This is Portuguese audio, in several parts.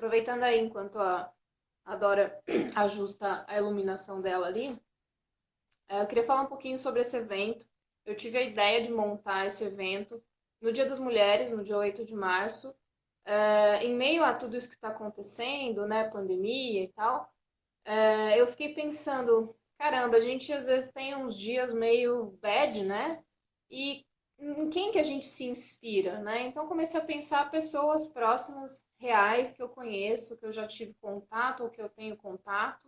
Aproveitando aí enquanto a Dora ajusta a iluminação dela ali, eu queria falar um pouquinho sobre esse evento. Eu tive a ideia de montar esse evento no Dia das Mulheres, no dia 8 de março, em meio a tudo isso que está acontecendo, né, pandemia e tal. Eu fiquei pensando, caramba, a gente às vezes tem uns dias meio bad, né? E em quem que a gente se inspira, né? Então comecei a pensar pessoas próximas, reais, que eu conheço, que eu já tive contato ou que eu tenho contato.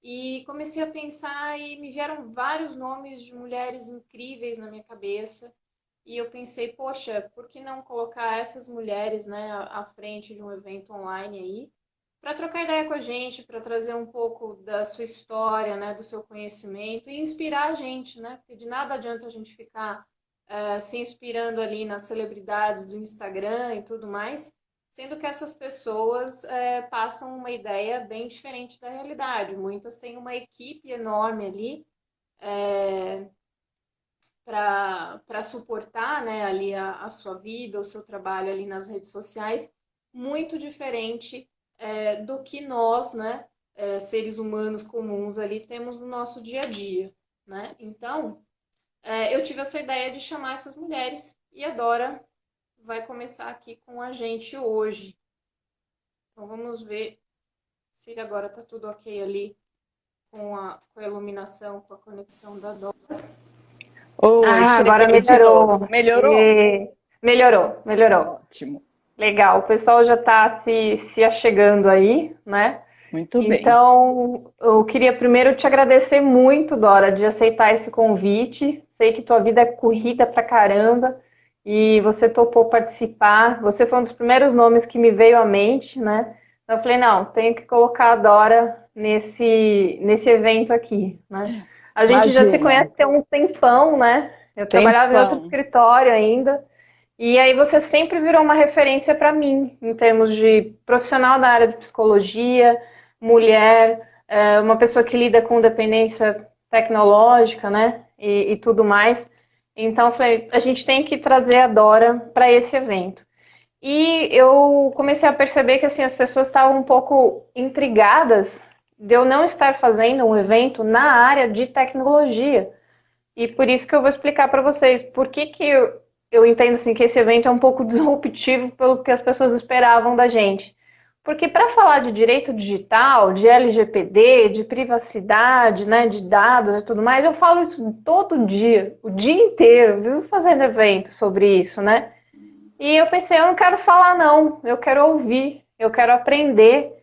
E comecei a pensar e me vieram vários nomes de mulheres incríveis na minha cabeça. E eu pensei, poxa, por que não colocar essas mulheres, né, à frente de um evento online aí, para trocar ideia com a gente, para trazer um pouco da sua história, né, do seu conhecimento e inspirar a gente, né? Porque de nada adianta a gente ficar se inspirando ali nas celebridades do Instagram e tudo mais, sendo que essas pessoas passam uma ideia bem diferente da realidade. Muitas têm uma equipe enorme ali para suportar, né, ali a sua vida, o seu trabalho ali nas redes sociais, muito diferente do que nós, né, seres humanos comuns ali, temos no nosso dia a dia, né? Então, eu tive essa ideia de chamar essas mulheres e a Dora vai começar aqui com a gente hoje. Então, vamos ver se agora tá tudo ok ali com a iluminação, com a conexão da Dora. Oi, Agora cheguei de melhorou. novo. Melhorou? Melhorou, melhorou. Ótimo. Legal, o pessoal já está se achegando aí, né? Muito bem. Então, eu queria primeiro te agradecer muito, Dora, de aceitar esse convite. Sei que tua vida é corrida pra caramba e você topou participar. Você foi um dos primeiros nomes que me veio à mente, né? Então, eu falei, não, tenho que colocar a Dora nesse evento aqui, né? A gente já se Imagina, conhece há um tempão, né? Eu trabalhava em outro tempão. escritório ainda. E aí você sempre virou uma referência para mim, em termos de profissional da área de psicologia, mulher, uma pessoa que lida com dependência tecnológica, né? E tudo mais. Então, falei, a gente tem que trazer a Dora para esse evento. E eu comecei a perceber que assim, as pessoas estavam um pouco intrigadas de eu não estar fazendo um evento na área de tecnologia. E por isso que eu vou explicar para vocês por que que eu entendo assim, que esse evento é um pouco disruptivo pelo que as pessoas esperavam da gente. Porque para falar de direito digital, de LGPD, de privacidade, né, de dados e tudo mais, eu falo isso todo dia, o dia inteiro, vivo fazendo evento sobre isso, né? E eu pensei, eu não quero falar não, eu quero ouvir, eu quero aprender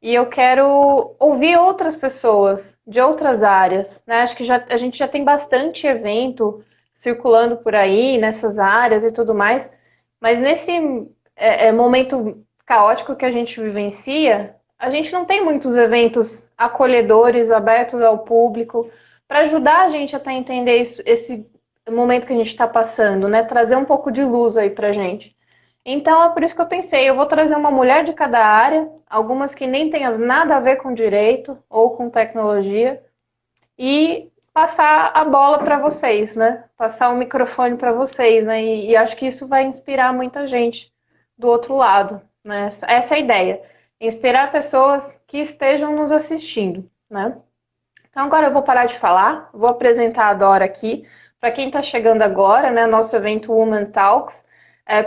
e eu quero ouvir outras pessoas de outras áreas, né? Acho que a gente já tem bastante evento circulando por aí nessas áreas e tudo mais, mas nesse momento caótico que a gente vivencia, a gente não tem muitos eventos acolhedores, abertos ao público, para ajudar a gente a entender esse momento que a gente está passando, né? Trazer um pouco de luz aí pra gente. Então é por isso que eu pensei, eu vou trazer uma mulher de cada área, algumas que nem tenham nada a ver com direito ou com tecnologia, e passar a bola para vocês, né? Passar o microfone para vocês, né? E acho que isso vai inspirar muita gente do outro lado, né? Essa é a ideia, inspirar pessoas que estejam nos assistindo, né? Então agora eu vou parar de falar, vou apresentar a Dora aqui. Para quem está chegando agora, né, nosso evento Woman Talks,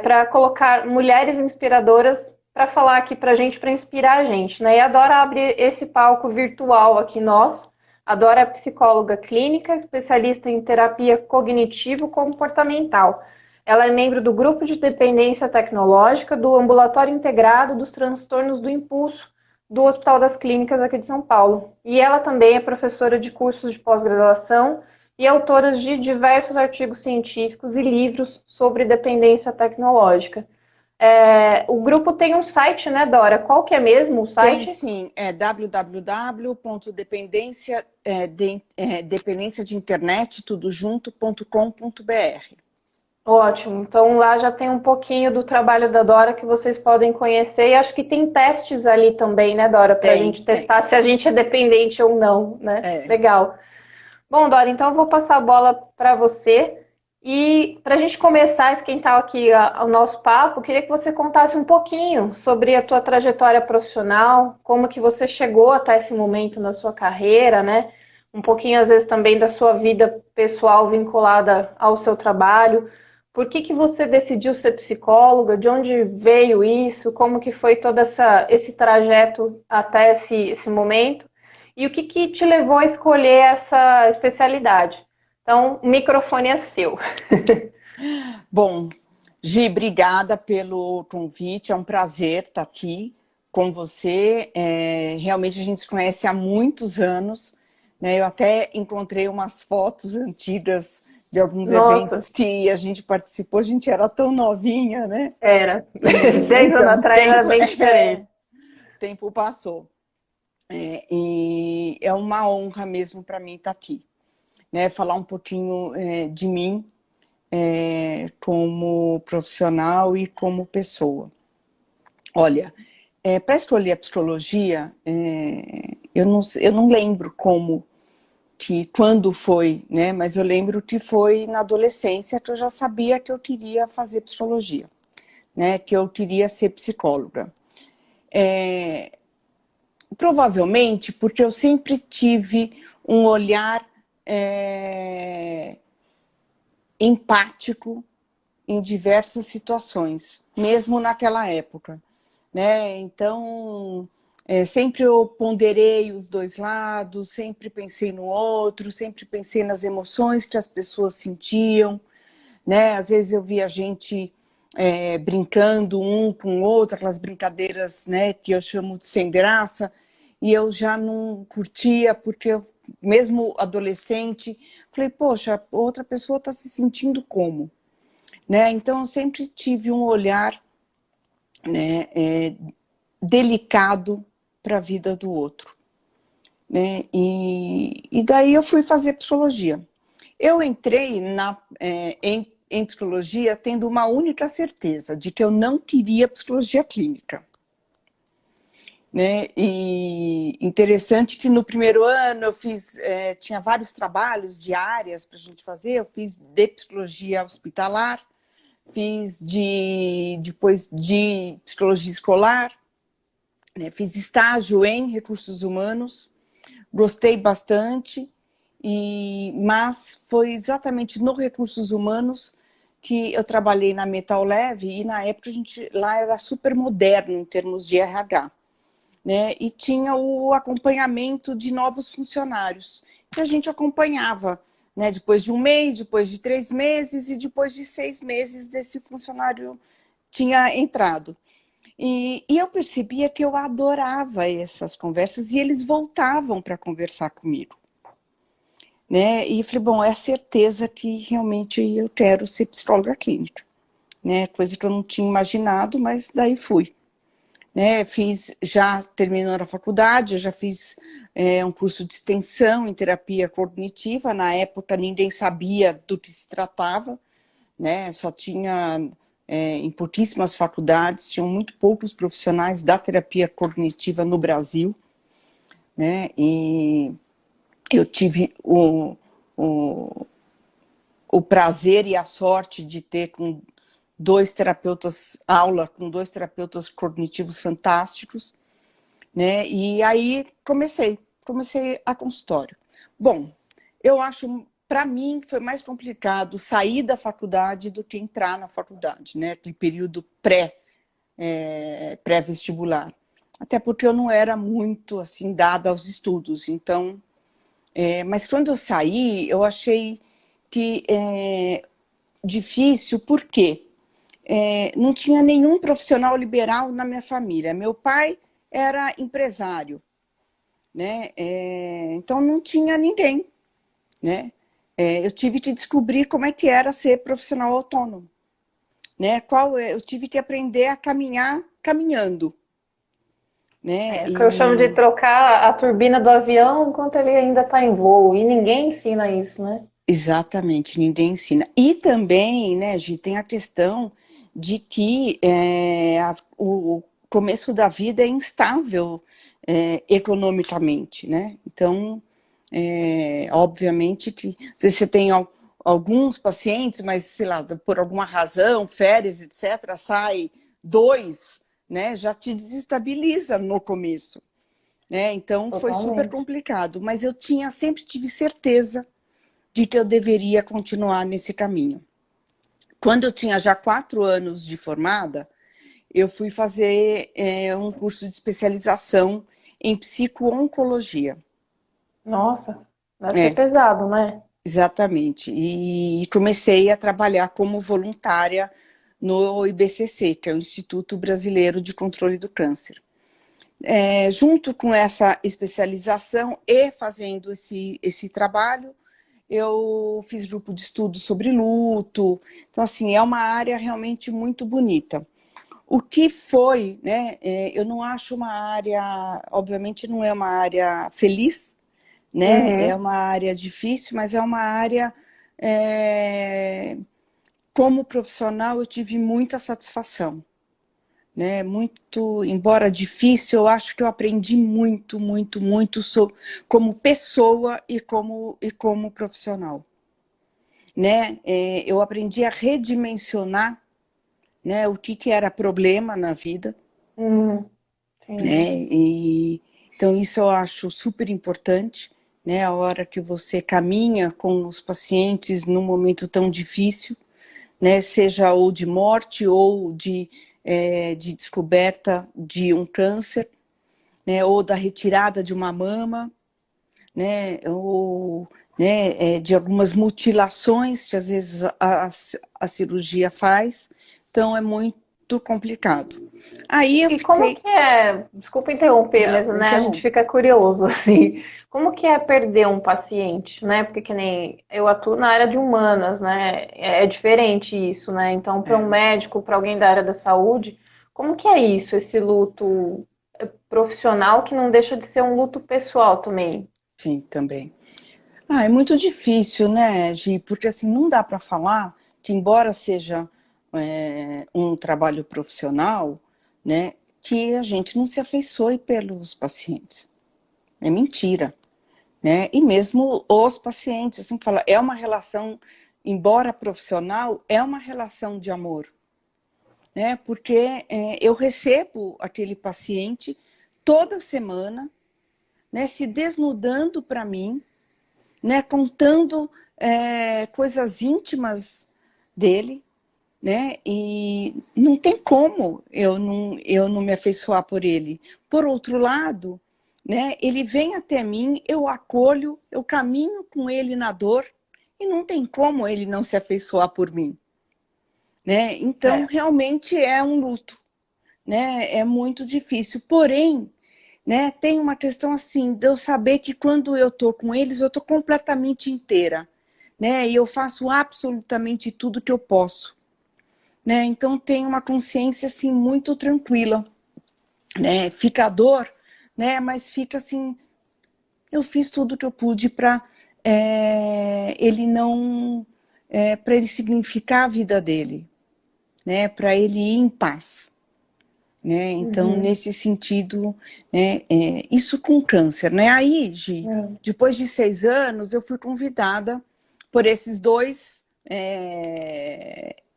para colocar mulheres inspiradoras para falar aqui para a gente, para inspirar a gente. Né? E a Dora abre esse palco virtual aqui nosso. A Dora é psicóloga clínica, especialista em terapia cognitivo-comportamental. Ela é membro do grupo de dependência tecnológica do Ambulatório Integrado dos Transtornos do Impulso do Hospital das Clínicas aqui de São Paulo. E ela também é professora de cursos de pós-graduação e autora de diversos artigos científicos e livros sobre dependência tecnológica. O grupo tem um site, né, Dora? Qual que é mesmo o Tem site? sim, é www.dependência, dependência de internet, tudo junto.com.br. Ótimo. Então lá já tem um pouquinho do trabalho da Dora que vocês podem conhecer. E acho que tem testes ali também, né, Dora? Para a Tem, gente tem. testar se a gente é dependente ou não, né? É. Legal. Bom, Dora, então eu vou passar a bola para você E para a gente começar a esquentar aqui o nosso papo, queria que você contasse um pouquinho sobre a tua trajetória profissional, como que você chegou até esse momento na sua carreira, né? Um pouquinho, às vezes, também da sua vida pessoal vinculada ao seu trabalho. Por que que você decidiu ser psicóloga? De onde veio isso? Como que foi todo esse trajeto até esse momento? E o que que te levou a escolher essa especialidade? Então, o microfone é seu. Bom, Gi, obrigada pelo convite, é um prazer estar aqui com você. Realmente a gente se conhece há muitos anos, né? Eu até encontrei umas fotos antigas de alguns Nossa, eventos que a gente participou, a gente era tão novinha, né? era. E, 10 anos então, atrás era bem diferente. tempo passou. E é uma honra mesmo para mim estar aqui, né? Falar um pouquinho de mim, como profissional e como pessoa. Olha, para escolher a psicologia, eu não lembro quando foi, né? Mas eu lembro que foi na adolescência que eu já sabia que eu queria fazer psicologia, né? Que eu queria ser psicóloga. Provavelmente porque eu sempre tive um olhar empático em diversas situações, mesmo naquela época, né? Então, sempre eu ponderei os dois lados, sempre pensei no outro, sempre pensei nas emoções que as pessoas sentiam, né? Às vezes eu via gente brincando um com o outro, aquelas brincadeiras, né, que eu chamo de sem graça, e eu já não curtia, porque eu, mesmo adolescente, falei, poxa, outra pessoa está se sentindo como? Né? Então, eu sempre tive um olhar, né, delicado para a vida do outro. Né? E daí eu fui fazer psicologia. Eu entrei em psicologia tendo uma única certeza, de que eu não queria psicologia clínica. Né? E interessante que no primeiro ano eu fiz, tinha vários trabalhos de áreas para a gente fazer, eu fiz de psicologia hospitalar, fiz depois de psicologia escolar, né? Fiz estágio em recursos humanos, gostei bastante, mas foi exatamente no recursos humanos que eu trabalhei na Metal Leve, e na época a gente lá era super moderno em termos de RH. Né? E tinha o acompanhamento de novos funcionários, que a gente acompanhava, né? Depois de um mês, depois de 3 meses e depois de 6 meses desse funcionário tinha entrado. E eu percebia que eu adorava essas conversas e eles voltavam para conversar comigo. Né? E falei, bom, é a certeza que realmente eu quero ser psicóloga clínica. Né? Coisa que eu não tinha imaginado, mas daí fui. Né, fiz, já terminando a faculdade, eu já fiz um curso de extensão em terapia cognitiva. Na época ninguém sabia do que se tratava, né, só tinha em pouquíssimas faculdades, tinham muito poucos profissionais da terapia cognitiva no Brasil, né, e eu tive o prazer e a sorte de ter com aula com 2 terapeutas cognitivos fantásticos, né? E aí comecei a consultório. Bom, eu acho, para mim, foi mais complicado sair da faculdade do que entrar na faculdade, né? Aquele período pré-vestibular. Até porque eu não era muito assim dada aos estudos, então. Mas quando eu saí, eu achei que difícil, por quê? Não tinha nenhum profissional liberal na minha família. Meu pai era empresário, né? Então não tinha ninguém, né? Eu tive que descobrir como é que era ser profissional autônomo, né? Eu tive que aprender a caminhar caminhando, né? O que eu chamo de E trocar a turbina do avião enquanto ele ainda está em voo. E ninguém ensina isso, né? exatamente, ninguém ensina. E também, né, Gi, tem a questão de que o começo da vida é instável economicamente, né? Então, obviamente que se você tem alguns pacientes, mas, sei lá, por alguma razão, férias, etc., sai 2, né, já te desestabiliza no começo. Né? Então, foi super Totalmente. complicado. Mas eu sempre tive certeza de que eu deveria continuar nesse caminho. Quando eu tinha já 4 anos de formada, eu fui fazer um curso de especialização em psico-oncologia. Nossa, deve ser É, pesado, né? exatamente. E comecei a trabalhar como voluntária no IBCC, que é o Instituto Brasileiro de Controle do Câncer. Junto com essa especialização e fazendo esse trabalho, eu fiz grupo de estudo sobre luto. Então, assim, é uma área realmente muito bonita. O que foi, né? Eu não acho uma área, obviamente não é uma área feliz, né? É Uhum. uma área difícil, mas é uma área, como profissional, eu tive muita satisfação, né? Muito, embora difícil, eu acho que eu aprendi muito, muito, muito como pessoa e como profissional, né? Eu aprendi a redimensionar, né, o que era problema na vida, Entendi. né? E então isso eu acho super importante, né? A hora que você caminha com os pacientes num momento tão difícil, né? Seja ou de morte ou de descoberta de um câncer, né? Ou da retirada de uma mama, né? Ou de algumas mutilações que às vezes a cirurgia faz. Então é muito complicado. Aí eu E como fiquei. que é, desculpa interromper, mas Não, né, a gente então, fica curioso, assim, como que é perder um paciente, né? Porque que nem eu atuo na área de humanas, né? É diferente isso, né? Então, para um é, médico, para alguém da área da saúde, como que é isso, esse luto profissional que não deixa de ser um luto pessoal também? sim, também. É muito difícil, né, Gi? Porque assim, não dá para falar que, embora seja um trabalho profissional, né, que a gente não se afeiçoe pelos pacientes. É mentira, né? E mesmo os pacientes, assim, fala, é uma relação, embora profissional, é uma relação de amor, né? Porque eu recebo aquele paciente toda semana, né, se desnudando para mim, né, contando coisas íntimas dele, né, e não tem como eu não me afeiçoar por ele. Por outro lado, né, ele vem até mim, eu acolho, eu caminho com ele na dor, e não tem como ele não se afeiçoar por mim, né? Então, É. realmente é um luto, né? É muito difícil. Porém, né, tem uma questão assim, de eu saber que quando eu estou com eles, eu estou completamente inteira, né? E eu faço absolutamente tudo que eu posso, né? Então tem uma consciência assim muito tranquila, né? Fica a dor, né? Mas fica assim, eu fiz tudo que eu pude para ele não, para ele significar a vida dele, né? Para ele ir em paz. Né? Então, Uhum. nesse sentido, né, isso com câncer. Né? Aí, Gi, É. depois de 6 anos, eu fui convidada por esses 2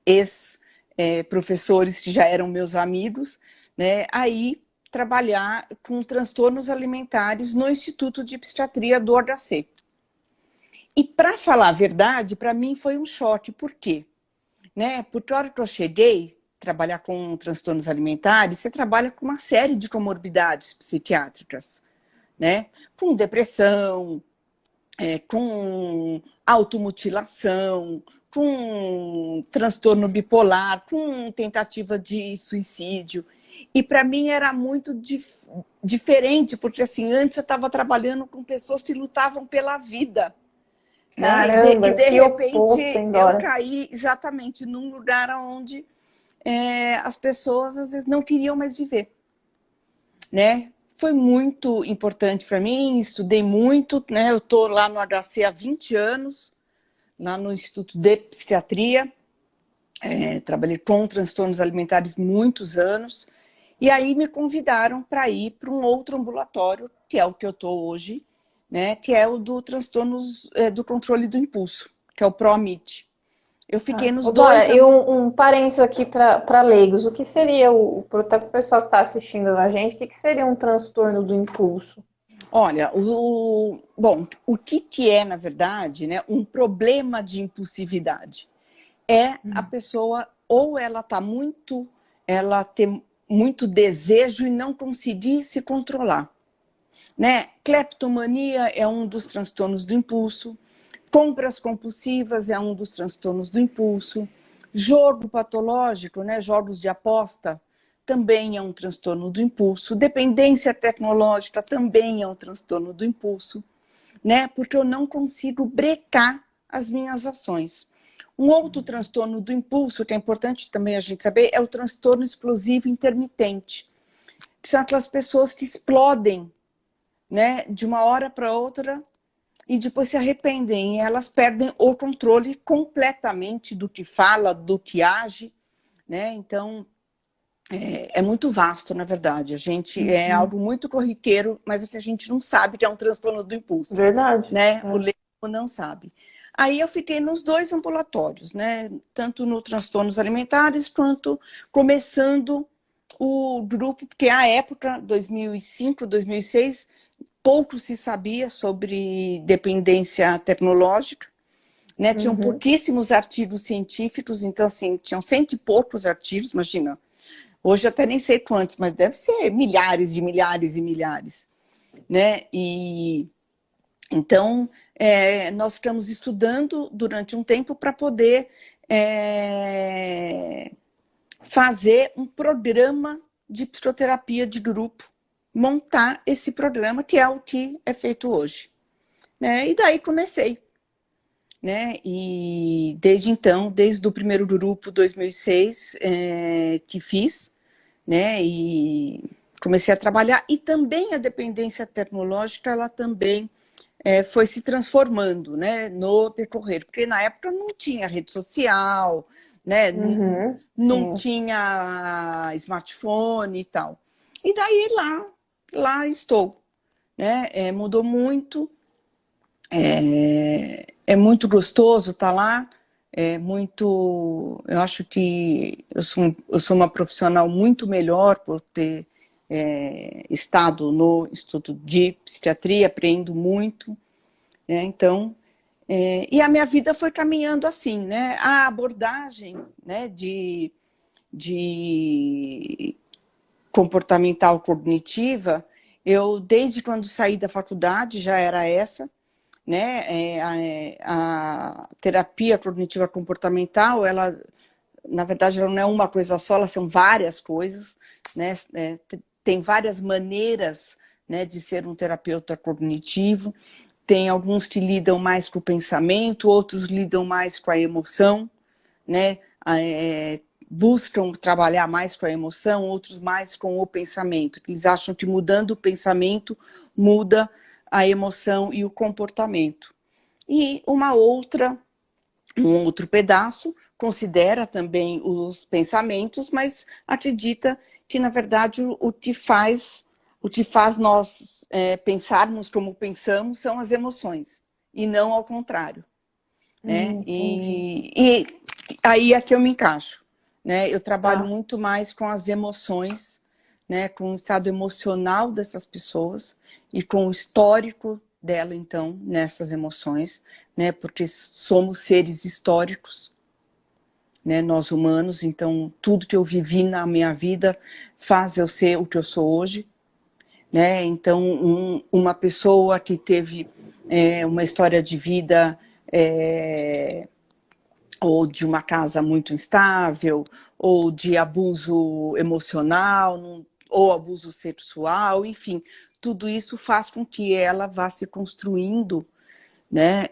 ex-professores que já eram meus amigos, né, aí trabalhar com transtornos alimentares no Instituto de Psiquiatria do HC. E, para falar a verdade, para mim foi um choque. Por quê? Né? Porque a hora que eu cheguei trabalhar com transtornos alimentares, você trabalha com uma série de comorbidades psiquiátricas, né? Com depressão, com automutilação, com transtorno bipolar, com tentativa de suicídio. E para mim era muito diferente, porque assim, antes eu estava trabalhando com pessoas que lutavam pela vida, né? Caramba, De que repente oposto, hein, eu Dora? caí exatamente num lugar onde as pessoas às vezes não queriam mais viver, né? Foi muito importante para mim, estudei muito, né? Eu estou lá no HC há 20 anos, lá no Instituto de Psiquiatria, trabalhei com transtornos alimentares muitos anos, e aí me convidaram para ir para um outro ambulatório, que é o que eu estou hoje, né? Que é o do transtornos do controle do impulso. que é o PROMIT. Eu fiquei nos Ô, dois... Dora, e um parênteses aqui para leigos. O que seria, até para o pessoal que está assistindo a gente, o que seria um transtorno do impulso? Olha, bom, o que é, na verdade, né, um problema de impulsividade? É a pessoa, ou ela tem muito desejo e não conseguir se controlar, né? Cleptomania é um dos transtornos do impulso, compras compulsivas é um dos transtornos do impulso, jogo patológico, né, jogos de aposta, também é um transtorno do impulso, dependência tecnológica também é um transtorno do impulso, né, porque eu não consigo brecar as minhas ações. Um outro transtorno do impulso, que é importante também a gente saber, é o transtorno explosivo intermitente, que são aquelas pessoas que explodem, né, de uma hora para outra e depois se arrependem, e elas perdem o controle completamente do que fala, do que age, né? Então, é muito vasto, na verdade. A gente é algo muito corriqueiro, mas que a gente não sabe que é um transtorno do impulso, Verdade. né? O leigo não sabe. Aí eu fiquei nos dois ambulatórios, né? Tanto no transtornos alimentares, quanto começando o grupo, porque à época, 2005, 2006, pouco se sabia sobre dependência tecnológica, né? Tinham pouquíssimos artigos científicos, então, assim, tinham 100 e poucos artigos, imagina. Hoje até nem sei quantos, mas deve ser milhares de milhares e milhares, né? E então, nós ficamos estudando durante um tempo para poder fazer um programa de psicoterapia de grupo, montar esse programa, que é o que é feito hoje, né? E daí comecei, né? E desde então, desde o primeiro grupo, 2006, que fiz, né? E comecei a trabalhar, e também a dependência tecnológica, ela também foi se transformando, né, no decorrer, porque na época não tinha rede social, né, não tinha smartphone e tal. E daí lá estou, né? Mudou muito, é muito gostoso estar lá, eu acho que eu sou uma profissional muito melhor por ter estado no Instituto de Psiquiatria, aprendo muito, né? Então, e a minha vida foi caminhando assim, né? A abordagem, né, de comportamental cognitiva, eu desde quando saí da faculdade já era essa, né? A terapia cognitiva comportamental, ela, na verdade, ela não é uma coisa só, elas são várias coisas, né? Tem várias maneiras, né, de ser um terapeuta cognitivo. Tem alguns que lidam mais com o pensamento, outros lidam mais com a emoção, né? Buscam trabalhar mais com a emoção, outros mais com o pensamento, que eles acham que mudando o pensamento muda a emoção e o comportamento. E um outro pedaço considera também os pensamentos, mas acredita que, na verdade, o que faz nós pensarmos como pensamos são as emoções, e não ao contrário, né? E aí é que eu me encaixo, né? Eu trabalho muito mais com as emoções, né? Com o estado emocional dessas pessoas e com o histórico dela, então, nessas emoções, né? Porque somos seres históricos, né? Nós humanos, então tudo que eu vivi na minha vida faz eu ser o que eu sou hoje, né? Então, uma pessoa que teve uma história de vida ou de uma casa muito instável, ou de abuso emocional, ou abuso sexual, enfim, tudo isso faz com que ela vá se construindo, né,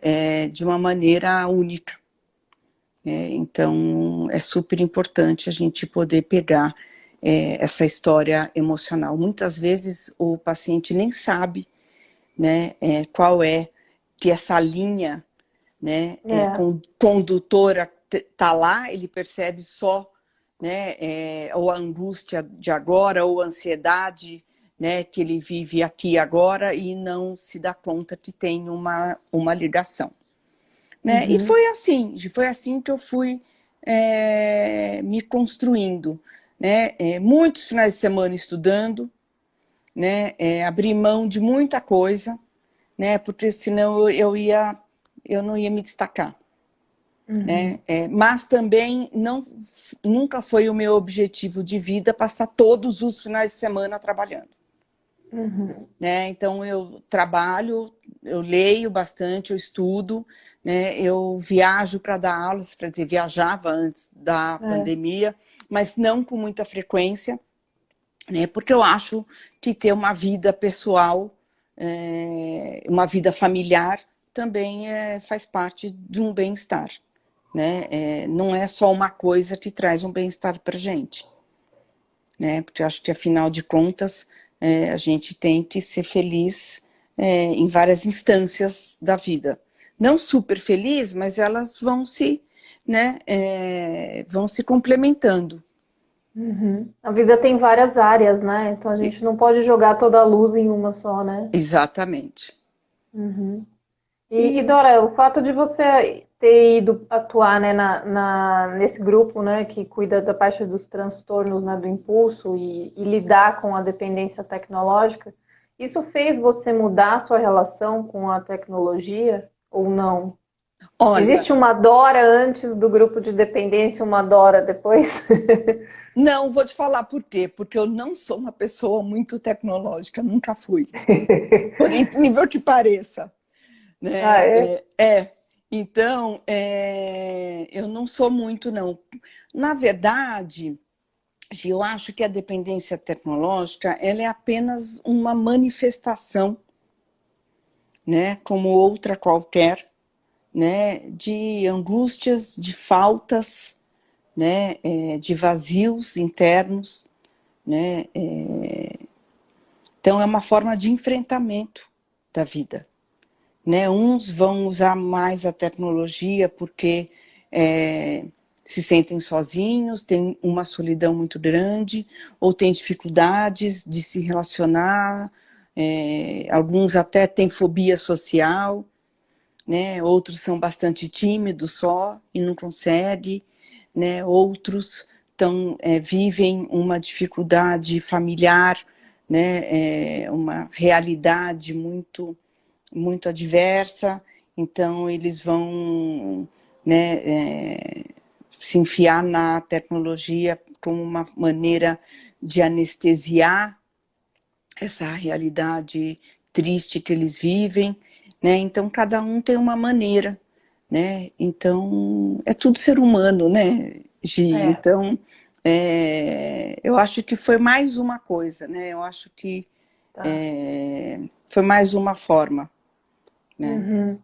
de uma maneira única. Então, é super importante a gente poder pegar essa história emocional. Muitas vezes o paciente nem sabe, né, qual é que essa linha, né, condutora está lá, ele percebe só, né, ou a angústia de agora, ou a ansiedade, né, que ele vive aqui agora, e não se dá conta que tem uma ligação. né? E foi assim que eu fui me construindo, né? Muitos finais de semana estudando, né? Abrir mão de muita coisa, né? Porque senão eu não ia me destacar. Né? Mas também nunca foi o meu objetivo de vida passar todos os finais de semana trabalhando. Né? Então eu trabalho, eu leio bastante, eu estudo, né? Eu viajo para dar aulas, quer dizer, viajava antes da pandemia, mas não com muita frequência, né? Porque eu acho que ter uma vida pessoal, uma vida familiar também faz parte de um bem-estar. Né? Não é só uma coisa que traz um bem-estar para a gente, né? Porque eu acho que, afinal de contas, a gente tem que ser feliz em várias instâncias da vida. Não super feliz, mas elas vão se, né, vão se complementando. A vida tem várias áreas, né? Então a gente não pode jogar toda a luz em uma só, né? Exatamente. E Dora, o fato de você ter ido atuar, né, nesse grupo, né, que cuida da parte dos transtornos, né, do impulso e lidar com a dependência tecnológica, isso fez você mudar a sua relação com a tecnologia ou não? Olha, Existe uma Dora antes do grupo de dependência e uma Dora depois? não, vou te falar por quê. Porque eu não sou uma pessoa muito tecnológica, nunca fui. Por incrível que pareça. Ah, Né? é? Então, eu não sou muito, não. Na verdade, eu acho que a dependência tecnológica ela é apenas uma manifestação, né, como outra qualquer, né, de angústias, de faltas, né, de vazios internos, né? Então, é uma forma de enfrentamento da vida. Né? Uns vão usar mais a tecnologia porque se sentem sozinhos, têm uma solidão muito grande, ou têm dificuldades de se relacionar, alguns até têm fobia social, né? Outros são bastante tímidos só e não conseguem, né? Outros vivem uma dificuldade familiar, né? Uma realidade muito adversa, então eles vão, né, se enfiar na tecnologia como uma maneira de anestesiar essa realidade triste que eles vivem, né? Então cada um tem uma maneira, né? Então é tudo ser humano, né, Gi? É. Então eu acho que foi mais uma coisa, né? Eu acho que Tá. foi mais uma forma. Né?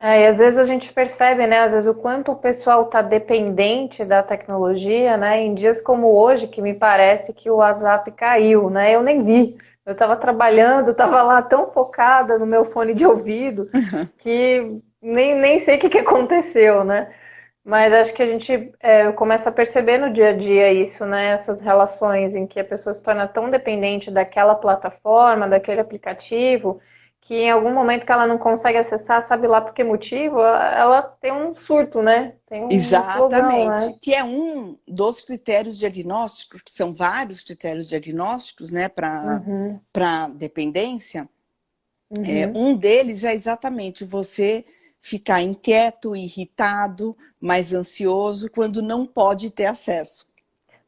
E às vezes a gente percebe, né, às vezes o quanto o pessoal está dependente da tecnologia, né, em dias como hoje, que me parece que o WhatsApp caiu, né, eu nem vi. Eu estava trabalhando, estava lá tão focada no meu fone de ouvido que nem sei o que aconteceu, né? Mas acho que a gente começa a perceber no dia a dia isso, né? Essas relações em que a pessoa se torna tão dependente daquela plataforma, daquele aplicativo, que em algum momento que ela não consegue acessar, sabe lá por que motivo, ela tem um surto, né? Tem uma explosão, Exatamente, né? que é um dos critérios diagnósticos, que são vários critérios diagnósticos, né, para dependência. Um deles é exatamente você ficar inquieto, irritado, mais ansioso quando não pode ter acesso.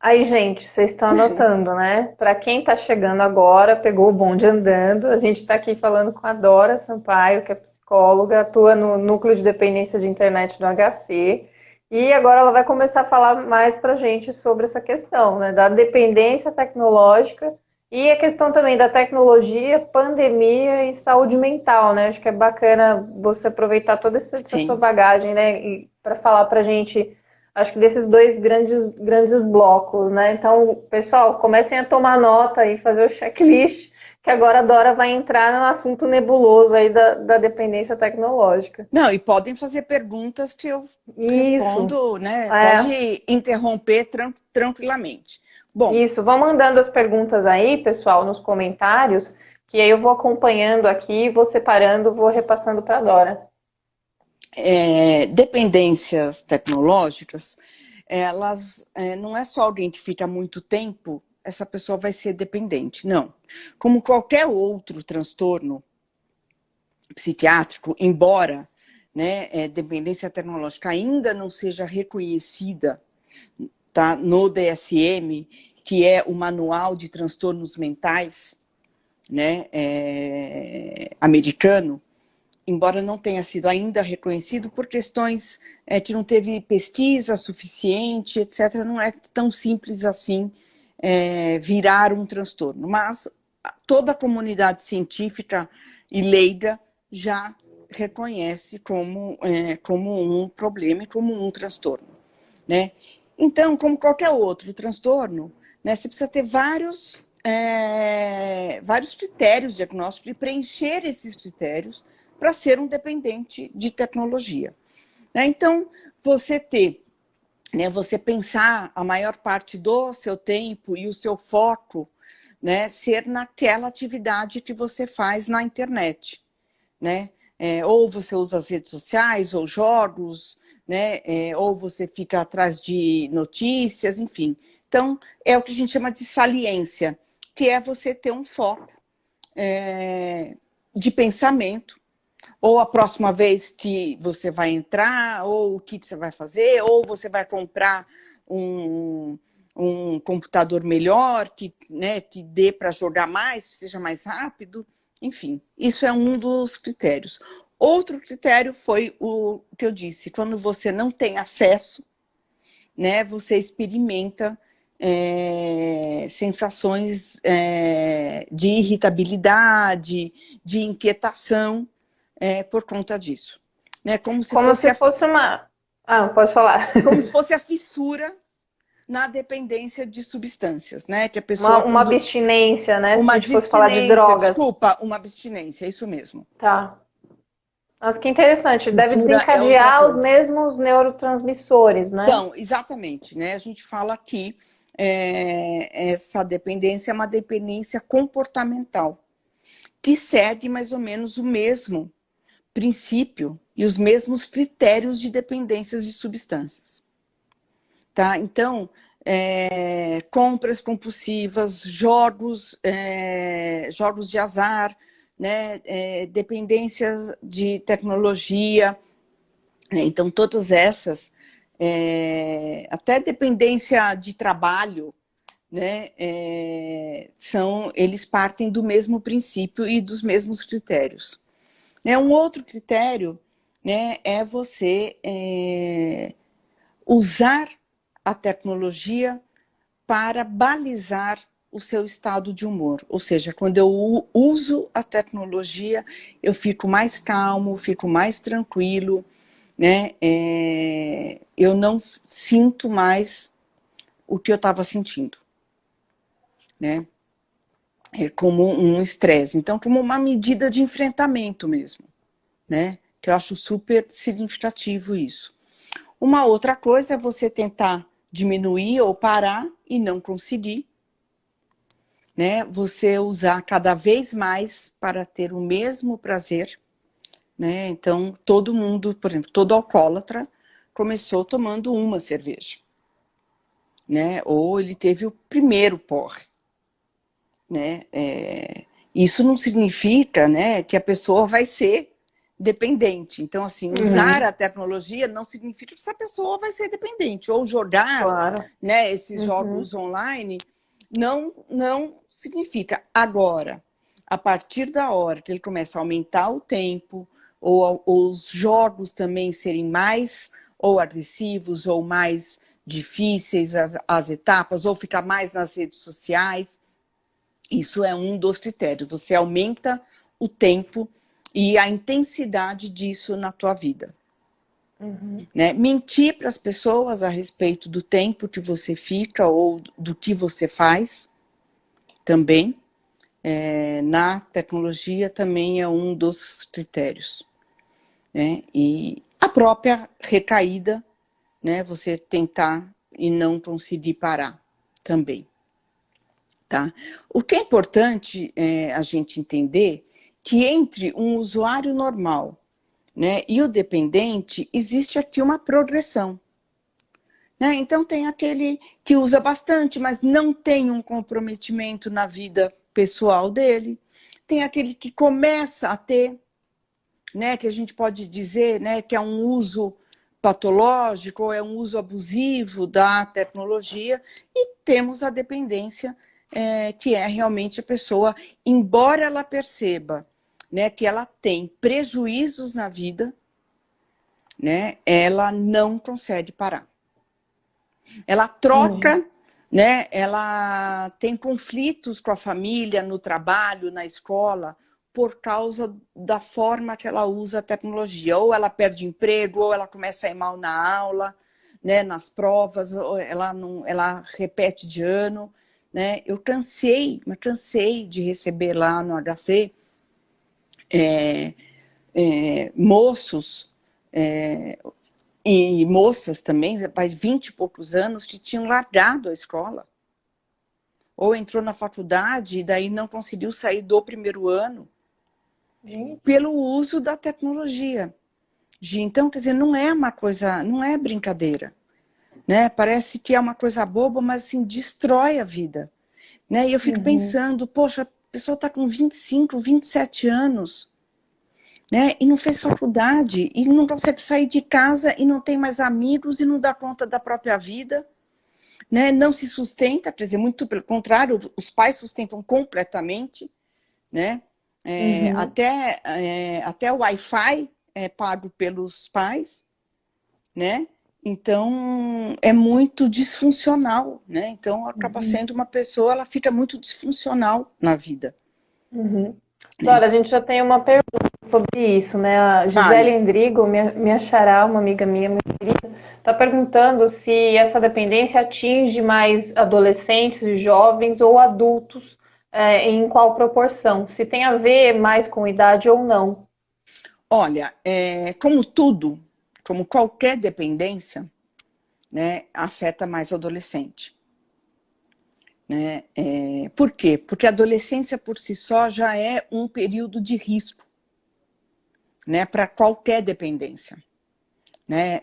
Aí, gente, vocês estão anotando, né? Para quem está chegando agora, pegou o bonde andando, a gente está aqui falando com a Dora Sampaio, que é psicóloga, atua no núcleo de dependência de internet do HC, e agora ela vai começar a falar mais para a gente sobre essa questão, né? Da dependência tecnológica e a questão também da tecnologia, pandemia e saúde mental, né? Acho que é bacana você aproveitar toda essa sua Sim. bagagem, né? Para falar para a gente. Acho que desses dois grandes blocos, né? Então, pessoal, comecem a tomar nota e fazer o checklist, que agora a Dora vai entrar no assunto nebuloso aí da dependência tecnológica. Não, e podem fazer perguntas que eu Isso, respondo, né? é, Pode interromper tranquilamente. Bom, isso. Vão mandando as perguntas aí, pessoal, nos comentários, que aí eu vou acompanhando aqui, vou separando, vou repassando para a Dora. Dependências tecnológicas, elas não é só alguém que fica muito tempo, essa pessoa vai ser dependente, não. Como qualquer outro transtorno psiquiátrico, embora, né, dependência tecnológica ainda não seja reconhecida, tá, no DSM, que é o Manual de Transtornos Mentais, né, americano, embora não tenha sido ainda reconhecido por questões que não teve pesquisa suficiente, etc., não é tão simples assim virar um transtorno. Mas toda a comunidade científica e leiga já reconhece como um problema e como um transtorno, né? Então, como qualquer outro transtorno, né, você precisa ter vários critérios diagnósticos e preencher esses critérios para ser um dependente de tecnologia. Né? Então, você pensar a maior parte do seu tempo e o seu foco, né, ser naquela atividade que você faz na internet, né? Ou você usa as redes sociais, ou jogos, né? Ou você fica atrás de notícias, enfim. Então, é o que a gente chama de saliência, que é você ter um foco de pensamento, ou a próxima vez que você vai entrar, ou o que você vai fazer, ou você vai comprar um computador melhor, né, que dê para jogar mais, que seja mais rápido. Enfim, isso é um dos critérios. Outro critério foi o que eu disse, quando você não tem acesso, né, você experimenta sensações de irritabilidade, de inquietação, por conta disso. Né? Como se fosse uma... Ah, pode falar. Como se fosse a fissura na dependência de substâncias, né? Que a pessoa, uma abstinência, né? Se uma a gente fosse falar de drogas. Desculpa, uma abstinência, é isso mesmo. Tá. Nossa, que interessante. Deve Fissura é outra desencadear os coisa. mesmos neurotransmissores, né? Então, exatamente, né? A gente fala que essa dependência é uma dependência comportamental, que segue mais ou menos o mesmo princípio e os mesmos critérios de dependências de substâncias. Tá? Então, compras compulsivas, jogos de azar, né? Dependências de tecnologia, né? Então, todas essas, até dependência de trabalho, né? Eles partem do mesmo princípio e dos mesmos critérios. Um outro critério, né, é você usar a tecnologia para balizar o seu estado de humor. Ou seja, quando eu uso a tecnologia, eu fico mais calmo, fico mais tranquilo, né? Eu não sinto mais o que eu estava sentindo, né? É como um estresse. Então, como uma medida de enfrentamento mesmo, né? Que eu acho super significativo isso. Uma outra coisa é você tentar diminuir ou parar e não conseguir, né? Você usar cada vez mais para ter o mesmo prazer, né? Então, todo mundo, por exemplo, todo alcoólatra começou tomando uma cerveja, né? Ou ele teve o primeiro porre, né? Isso não significa, né, que a pessoa vai ser dependente. Então, assim, usar a tecnologia não significa que essa pessoa vai ser dependente. Ou jogar, Claro. né, esses jogos online, não significa. Agora, a partir da hora que ele começa a aumentar o tempo, ou os jogos também serem mais ou agressivos, ou mais difíceis as etapas, ou ficar mais nas redes sociais, isso é um dos critérios. Você aumenta o tempo e a intensidade disso na tua vida. Né? Mentir para as pessoas a respeito do tempo que você fica ou do que você faz, também. Na tecnologia também é um dos critérios. Né? E a própria recaída, né? Você tentar e não conseguir parar também. Tá? O que é importante a gente entender que entre um usuário normal né? E o dependente, existe aqui uma progressão, né? Então tem aquele que usa bastante, mas não tem um comprometimento na vida pessoal dele. Tem aquele que começa a ter, né, que a gente pode dizer, né, que é um uso patológico ou é um uso abusivo da tecnologia, e temos a dependência, que é realmente a pessoa, embora ela perceba, né, que ela tem prejuízos na vida, né, ela não consegue parar. Ela troca, né, ela tem conflitos com a família, no trabalho, na escola, por causa da forma que ela usa a tecnologia. Ou ela perde emprego, ou ela começa a ir mal na aula, né, nas provas, ou ela repete de ano. Né? Eu cansei de receber lá no HC moços e moças também, faz 20 e poucos anos, que tinham largado a escola. Ou entrou na faculdade e daí não conseguiu sair do primeiro ano. Pelo uso da tecnologia. Então, quer dizer, não é uma coisa, não é brincadeira. Né? Parece que é uma coisa boba, mas assim, destrói a vida. Né? E eu fico pensando, poxa, a pessoa está com 25, 27 anos, né? E não fez faculdade, e não consegue sair de casa, e não tem mais amigos, e não dá conta da própria vida. Né? Não se sustenta, quer dizer, muito pelo contrário, os pais sustentam completamente, né? Até o Wi-Fi é pago pelos pais, né? Então, é muito disfuncional, né? Então, acaba sendo uma pessoa, ela fica muito disfuncional na vida. Dora, a gente já tem uma pergunta sobre isso, né? A Gisele Endrigo, minha xará, uma amiga minha, muito querida, está perguntando se essa dependência atinge mais adolescentes e jovens ou adultos, em qual proporção? Se tem a ver mais com idade ou não? Olha, como tudo, como qualquer dependência, né, afeta mais o adolescente. Né? Por quê? Porque a adolescência por si só já é um período de risco, né, para qualquer dependência, né,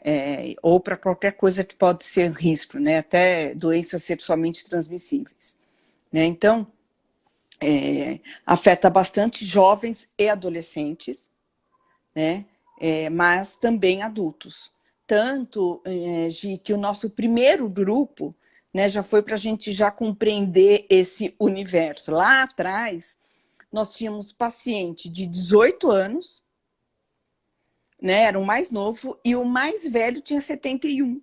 ou para qualquer coisa que pode ser risco, né, até doenças sexualmente transmissíveis. Né? Então, afeta bastante jovens e adolescentes, né, mas também adultos. Tanto que o nosso primeiro grupo, né, já foi para a gente já compreender esse universo. Lá atrás, nós tínhamos paciente de 18 anos, né, era o mais novo, e o mais velho tinha 71.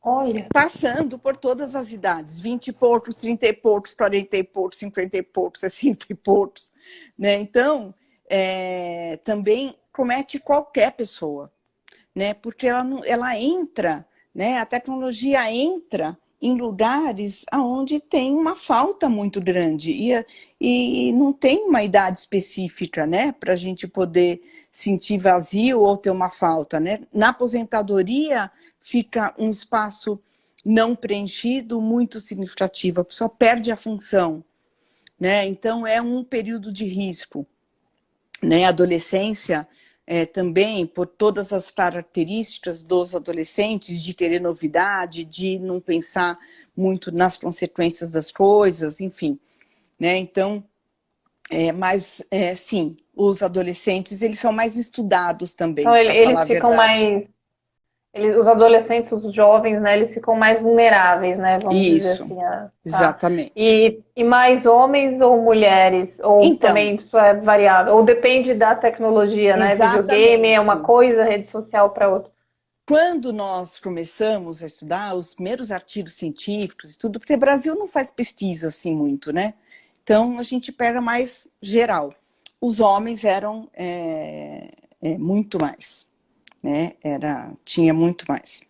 Olha. Passando por todas as idades, 20 e poucos, 30 e poucos, 40 e poucos, 50 e poucos, 60 e poucos. Né? Então, também comete qualquer pessoa, né? Porque ela entra, né? A tecnologia entra em lugares onde tem uma falta muito grande e não tem uma idade específica, né? Para a gente poder sentir vazio ou ter uma falta, né? Na aposentadoria fica um espaço não preenchido muito significativo, a pessoa perde a função, né? Então é um período de risco. Né, a adolescência também, por todas as características dos adolescentes, de querer novidade, de não pensar muito nas consequências das coisas, enfim. Né? Então, mas sim, os adolescentes, eles são mais estudados também, Então, para falar eles a ficam verdade. mais... os adolescentes, os jovens, né, eles ficam mais vulneráveis, né, vamos dizer Isso, assim. Tá. exatamente. E mais homens ou mulheres? Ou Então, também isso é variável? Ou depende da tecnologia, né? Videogame é uma exatamente. coisa, rede social para outra. Quando nós começamos a estudar os primeiros artigos científicos e tudo, porque o Brasil não faz pesquisa assim muito, né? Então, a gente pega mais geral. Os homens eram muito mais, né? Tinha muito mais.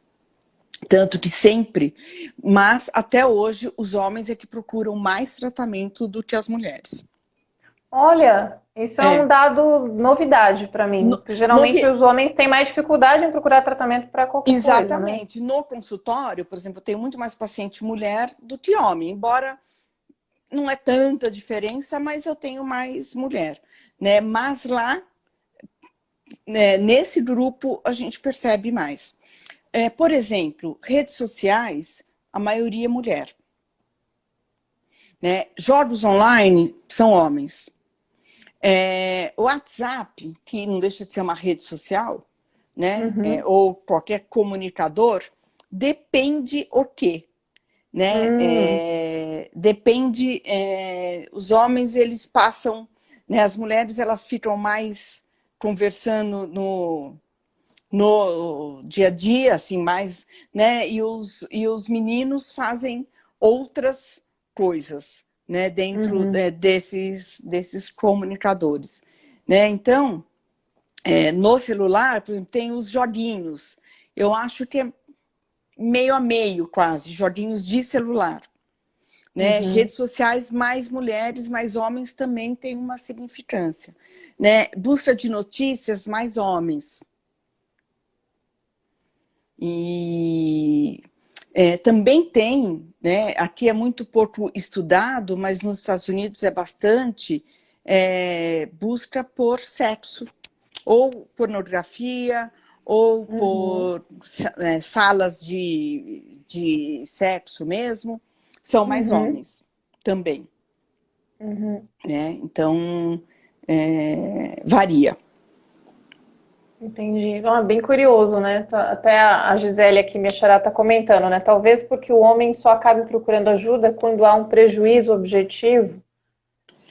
Tanto que sempre, mas até hoje, os homens é que procuram mais tratamento do que as mulheres. Olha, isso é um dado novidade para mim, No, porque geralmente novi- os homens têm mais dificuldade em procurar tratamento para qualquer coisa, né? Exatamente. No consultório, por exemplo, eu tenho muito mais paciente mulher do que homem, embora não é tanta diferença, mas eu tenho mais mulher, né? Mas lá, né, nesse grupo a gente percebe mais. Por exemplo, redes sociais, a maioria é mulher. Né? Jogos online são homens. O WhatsApp, que não deixa de ser uma rede social, né? Ou qualquer comunicador, depende o quê? Né? Depende, os homens eles passam, né? As mulheres elas ficam mais conversando no dia a dia, assim, mais, né? E os meninos fazem outras coisas, né? Dentro desses comunicadores, né? Então, no celular, por exemplo, tem os joguinhos. Eu acho que é meio a meio, quase, joguinhos de celular. Né? Redes sociais, mais mulheres, mais homens também tem uma significância. Né? Busca de notícias, mais homens. E também tem, né? Aqui é muito pouco estudado, mas nos Estados Unidos é bastante, busca por sexo, ou pornografia, ou por salas de sexo mesmo, são mais homens também. Né? Então, varia. Entendi. Bem curioso, né? Até a Gisele aqui, minha xará, está comentando, né? Talvez porque o homem só acabe procurando ajuda quando há um prejuízo objetivo.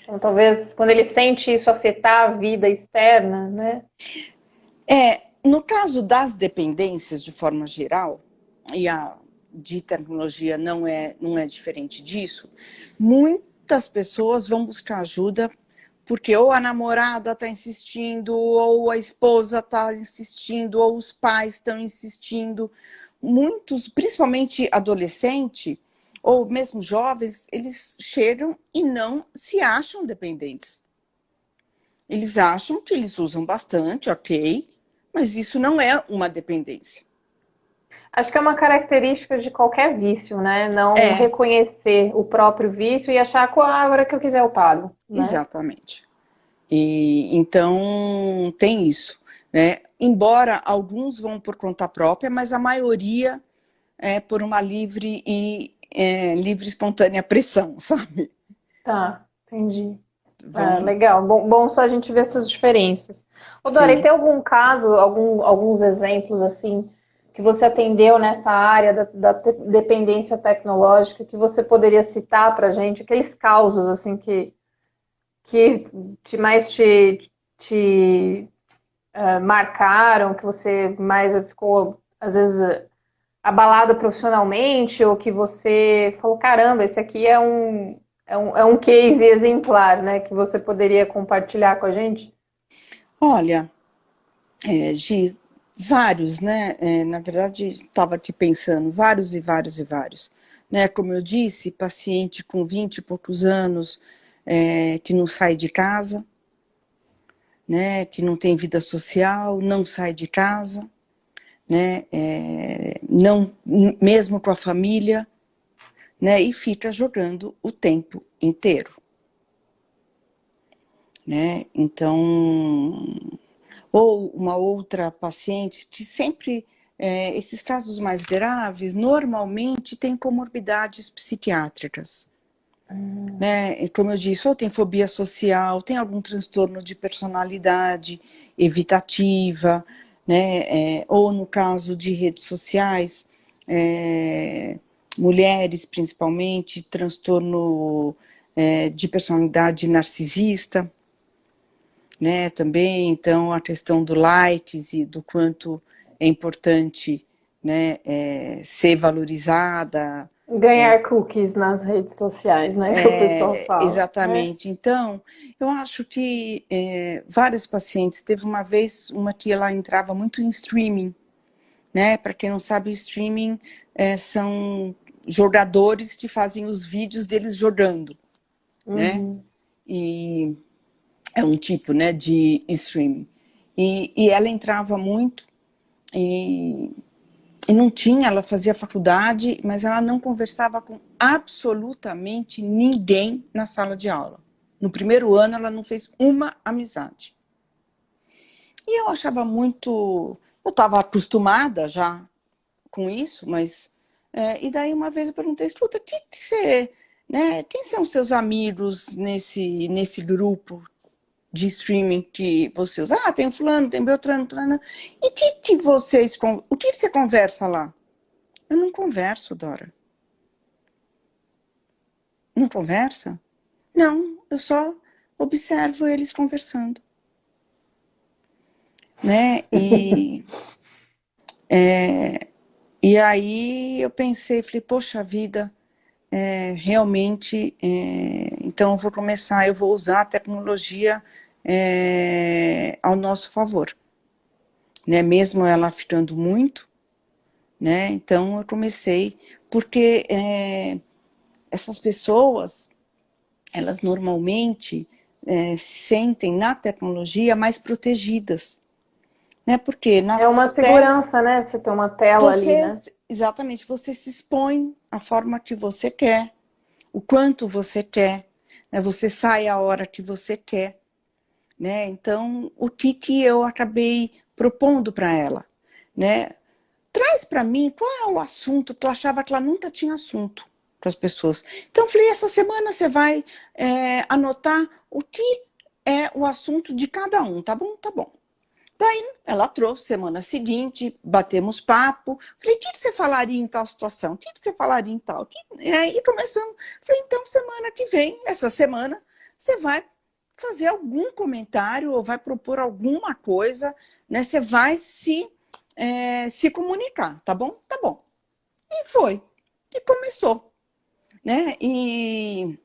Então, talvez quando ele sente isso afetar a vida externa, né? No caso das dependências, de forma geral, e a de tecnologia não é diferente disso, muitas pessoas vão buscar ajuda porque ou a namorada está insistindo, ou a esposa está insistindo, ou os pais estão insistindo. Muitos, principalmente adolescentes, ou mesmo jovens, eles chegam e não se acham dependentes. Eles acham que eles usam bastante, ok, mas isso não é uma dependência. Acho que é uma característica de qualquer vício, né? Não reconhecer o próprio vício e achar que a hora que eu quiser eu pago. Né? Exatamente. E, então, tem isso. Né? Embora alguns vão por conta própria, mas a maioria é por uma livre e espontânea pressão, sabe? Tá, entendi. Legal, bom só a gente ver essas diferenças. Ô, Dora, e Sim. tem algum caso, alguns exemplos assim, que você atendeu nessa área da dependência tecnológica que você poderia citar para a gente? Aqueles causos assim que te marcaram, que você mais ficou, às vezes, abalado profissionalmente, ou que você falou, caramba, esse aqui é um case exemplar, né? Que você poderia compartilhar com a gente? Olha, Gi, vários, né? Na verdade, estava aqui pensando, vários e vários e vários. Né? Como eu disse, paciente com 20 e poucos anos, que não sai de casa, né? Que não tem vida social, não sai de casa, né? Não, mesmo com a família, né? E fica jogando o tempo inteiro. Né? Então, ou uma outra paciente que sempre, esses casos mais graves, normalmente tem comorbidades psiquiátricas. Né? Como eu disse, ou tem fobia social, tem algum transtorno de personalidade evitativa, né? Ou no caso de redes sociais, mulheres principalmente, transtorno de personalidade narcisista. Né, também, então, a questão do likes e do quanto é importante, né, ser valorizada. Ganhar cookies nas redes sociais, né? Que o pessoal fala. Exatamente. Então, eu acho que várias pacientes, teve uma vez uma que ela entrava muito em streaming, né? Para quem não sabe, o streaming são jogadores que fazem os vídeos deles jogando, né? E é um tipo, né, de streaming. E ela entrava muito e não tinha, ela fazia faculdade, mas ela não conversava com absolutamente ninguém na sala de aula. No primeiro ano, ela não fez uma amizade. E eu achava muito... Eu estava acostumada já com isso, mas... e daí uma vez eu perguntei, escuta, que você, né, quem são seus amigos nesse grupo de streaming que você usa? Ah, tem o fulano, tem Beltrano, Trana. E o que você conversa lá? Eu não converso, Dora. Não conversa? Não, eu só observo eles conversando, né? E aí eu pensei, falei, poxa vida, realmente, então eu vou usar a tecnologia ao nosso favor, né? Mesmo ela afetando muito, né? Então eu comecei, porque essas pessoas, elas normalmente se sentem na tecnologia mais protegidas, né? Porque É uma nas telas segurança, né? Você tem uma tela ali, você, né? exatamente, você se expõe a forma que você quer, o quanto você quer, né? Você sai a hora que você quer, né? Então, o que eu acabei propondo para ela, né? Traz para mim qual é o assunto, tu achava que ela nunca tinha assunto com as pessoas. Então, eu falei, essa semana você vai anotar o que é o assunto de cada um, tá bom? Tá bom. Daí ela trouxe, semana seguinte, batemos papo. Falei, o que você falaria em tal situação? O que você falaria em tal? E começamos. Falei, então, semana que vem, essa semana, você vai fazer algum comentário ou vai propor alguma coisa, né? Você vai se comunicar, tá bom? Tá bom. E foi. E começou, né? E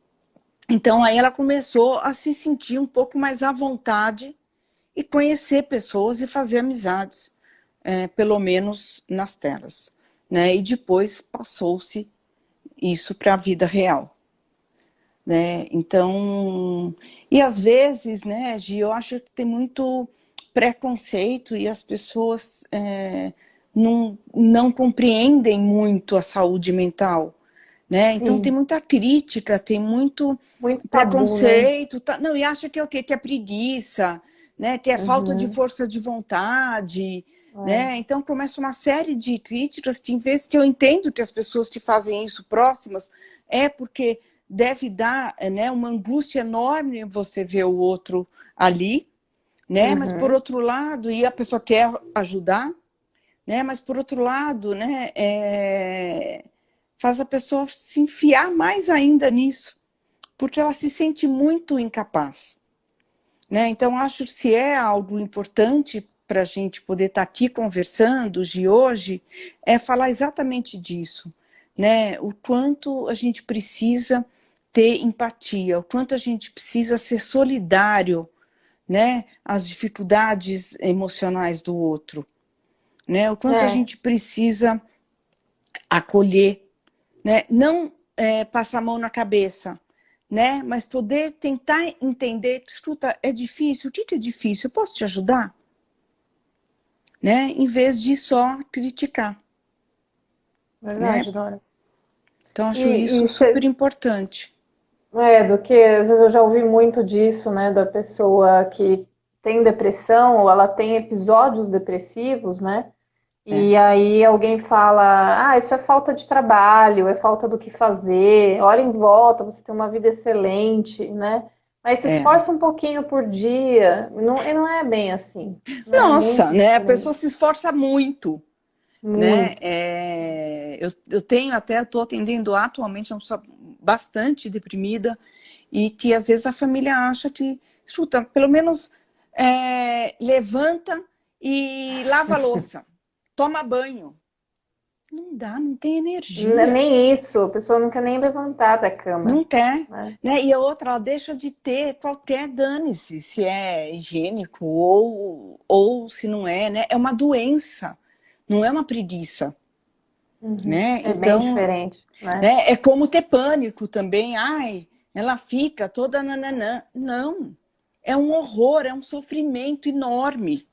então aí ela começou a se sentir um pouco mais à vontade e conhecer pessoas e fazer amizades, pelo menos nas telas, né? E depois passou-se isso para a vida real, né? Então, e às vezes, né, Gi, eu acho que tem muito preconceito e as pessoas não compreendem muito a saúde mental, né? Então tem Sim, muita crítica, tem muito muito tabu, né? preconceito, não, e acha que é o quê? Que é preguiça, né? Que é falta de Uhum, força de vontade, é. né? Então começa uma série de críticas que, em vez que eu entendo que as pessoas que fazem isso próximas, é porque deve dar, né, uma angústia enorme você ver o outro ali, né? Mas por Uhum. outro lado, e a pessoa quer ajudar, né? Mas por outro lado, né, faz a pessoa se enfiar mais ainda nisso, porque ela se sente muito incapaz, né? Então acho que se é algo importante para a gente poder estar aqui conversando de hoje, é falar exatamente disso, né? O quanto a gente precisa ter empatia, o quanto a gente precisa ser solidário, né? Às dificuldades emocionais do outro, né? O quanto a É, gente precisa acolher, né? Não passar a mão na cabeça, né? Mas poder tentar entender, escuta, é difícil, o que é difícil? Eu posso te ajudar? Né? Em vez de só criticar, né? verdade, Dora. Então, acho E isso super importante. do que às vezes eu já ouvi muito disso, né, da pessoa que tem depressão ou ela tem episódios depressivos, né? É, E aí alguém fala, isso é falta de trabalho, é falta do que fazer, olha em volta, você tem uma vida excelente, né? Mas se é. esforça um pouquinho por dia, e não é bem assim, né? É Nossa, muito né? A pessoa diferente, se esforça muito, né? muito. Eu tenho até, estou atendendo atualmente uma pessoa bastante deprimida e que às vezes a família acha que, escuta, pelo menos levanta e lava a louça, toma banho. Não dá, não tem energia, Nem isso, a pessoa não quer nem levantar da cama, não quer. né? Né? E a outra, ela deixa de ter qualquer dane-se, se é higiênico ou se não é, né? É uma doença, não é uma preguiça, Uhum. né? É bem Então, diferente, né? né? É como ter pânico também. Ai, ela fica toda nananã. Não, é um horror, é um sofrimento enorme,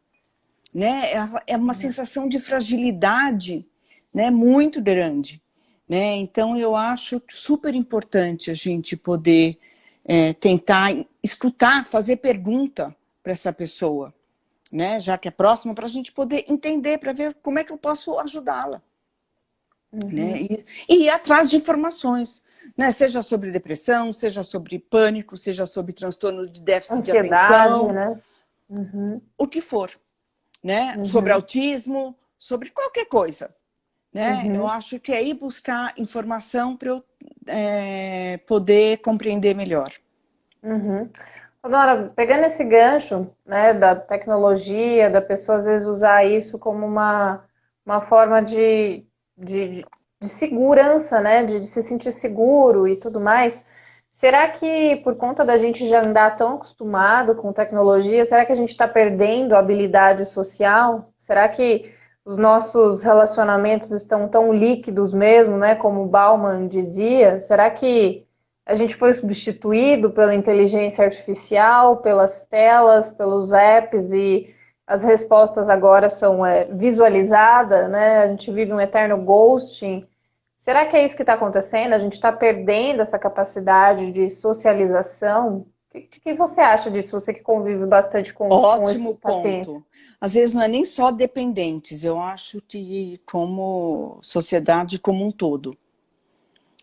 né? É uma sensação de fragilidade, né? Muito grande, né? Então eu acho super importante a gente poder tentar escutar, fazer pergunta para essa pessoa, né, já que é próxima, para a gente poder entender, para ver como é que eu posso ajudá-la. Né? E ir atrás de informações, né? Seja sobre depressão, seja sobre pânico, seja sobre transtorno de déficit de Ansiedade, atenção, né? o que for, né? Sobre Uhum. autismo, sobre qualquer coisa. Né? Eu Uhum. acho que é ir buscar informação para eu poder compreender melhor. Uhum. Agora, pegando esse gancho, né, da tecnologia, da pessoa às vezes usar isso como uma forma de, de segurança, né, de se sentir seguro e tudo mais, será que por conta da gente já andar tão acostumado com tecnologia, será que a gente está perdendo a habilidade social? Será que os nossos relacionamentos estão tão líquidos mesmo, né, como o Bauman dizia? Será que a gente foi substituído pela inteligência artificial, pelas telas, pelos apps e as respostas agora são visualizadas, né? A gente vive um eterno ghosting. Será que é isso que está acontecendo? A gente está perdendo essa capacidade de socialização? O que você acha disso? Você que convive bastante com esses Ótimo pacientes. ponto. Às vezes não é nem só dependentes, eu acho que como sociedade como um todo.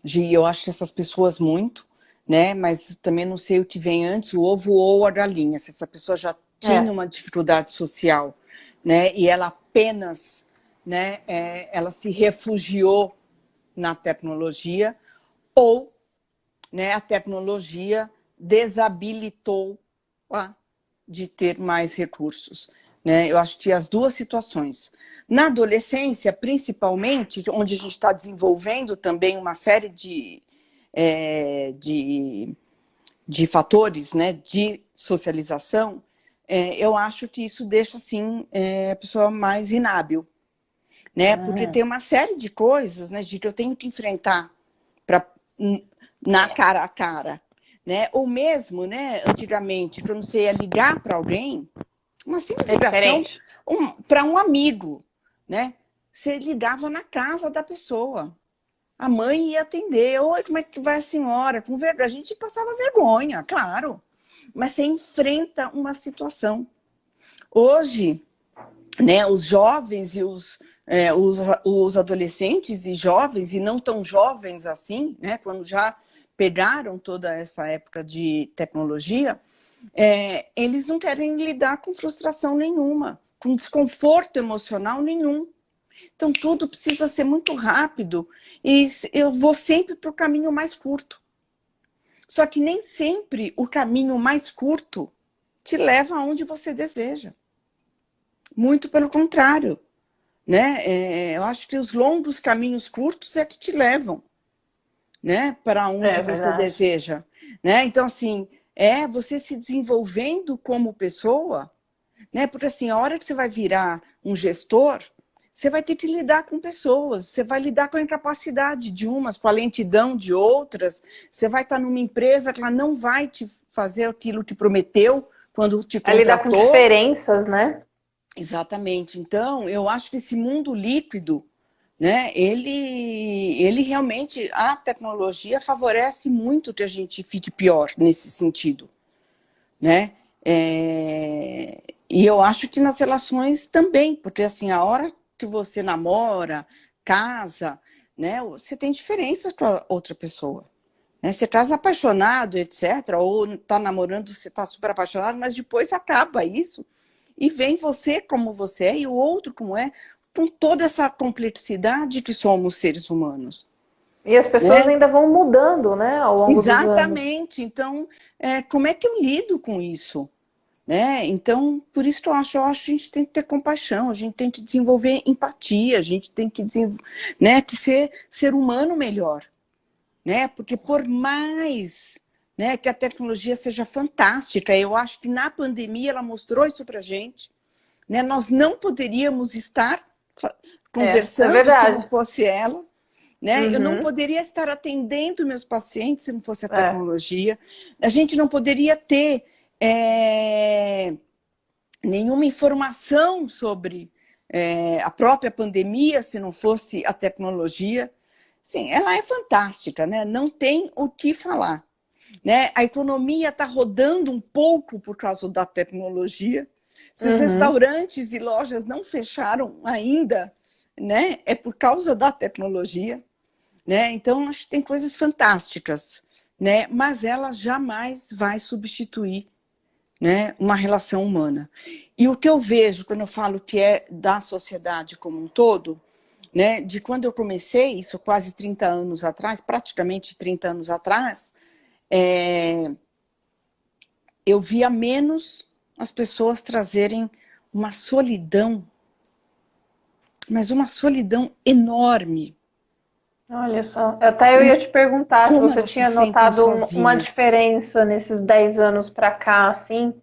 Gi, eu acho que essas pessoas muito, né? Mas também não sei o que vem antes, o ovo ou a galinha. Se essa pessoa já tinha É, uma dificuldade social, né? E ela apenas, né? Ela se refugiou na tecnologia ou, né? A tecnologia desabilitou-a de ter mais recursos, né? Eu acho que as duas situações. Na adolescência, principalmente, onde a gente está desenvolvendo também uma série é, de, de fatores, né, de socialização, eu acho que isso deixa assim, a pessoa mais inábil, né? Porque tem uma série de coisas, né, de que eu tenho que enfrentar pra, na cara a cara. Né? Ou mesmo, né, antigamente, quando você ia ligar para alguém, uma simples é ligação diferente. para um amigo, né? Você ligava na casa da pessoa. A mãe ia atender. Oi, como é que vai a senhora? Com vergonha. A gente passava vergonha, claro. Mas você enfrenta uma situação. Hoje, né, os jovens e os adolescentes e jovens, e não tão jovens assim, né, quando já pegaram toda essa época de tecnologia, eles não querem lidar com frustração nenhuma, com desconforto emocional nenhum. Então, tudo precisa ser muito rápido e eu vou sempre para o caminho mais curto. Só que nem sempre o caminho mais curto te leva aonde você deseja. Muito pelo contrário. Né? Eu acho que os longos caminhos curtos é que te levam, né, para onde É você verdade. deseja. Né? Então, assim, você se desenvolvendo como pessoa, né? Porque assim, a hora que você vai virar um gestor, você vai ter que lidar com pessoas, você vai lidar com a incapacidade de umas, com a lentidão de outras, você vai estar numa empresa que ela não vai te fazer aquilo que prometeu quando te É lidar com contratou. diferenças, né? Exatamente. Então, eu acho que esse mundo líquido, né, ele realmente, a tecnologia favorece muito que a gente fique pior nesse sentido, né? E eu acho que nas relações também, porque assim, a hora que você namora, casa, né, você tem diferença com a outra pessoa. Né? Você casa apaixonado, etc., ou está namorando, você está super apaixonado, mas depois acaba isso e vem você como você é e o outro como é, com toda essa complexidade que somos seres humanos. E as pessoas Né? ainda vão mudando, né, ao longo dos anos. Exatamente. Então, como é que eu lido com isso? Né? Então, por isso que eu acho que a gente tem que ter compaixão, a gente tem que desenvolver empatia, a gente tem que, né, que ser humano melhor. Né? Porque por mais, né, que a tecnologia seja fantástica, eu acho que na pandemia ela mostrou isso para a gente. Né? Nós não poderíamos estar É conversando se não verdade. fosse ela. Né? Eu não Uhum. poderia estar atendendo meus pacientes se não fosse a É. tecnologia. A gente não poderia ter nenhuma informação sobre a própria pandemia se não fosse a tecnologia. Sim, ela é fantástica, né? Não tem o que falar. Né? A economia está rodando um pouco por causa da tecnologia. Se os restaurantes e lojas não fecharam ainda, né, é por causa da tecnologia, né? Então, acho que tem coisas fantásticas, né? Mas ela jamais vai substituir, né, uma relação humana. E o que eu vejo quando eu falo que é da sociedade como um todo, né, de quando eu comecei, isso quase 30 anos atrás, praticamente 30 anos atrás, eu via menos as pessoas trazerem uma solidão, mas uma solidão enorme. Olha só, até eu ia te perguntar se Como você elas se tinha sentem notado uma sozinhas. diferença nesses 10 anos para cá, assim,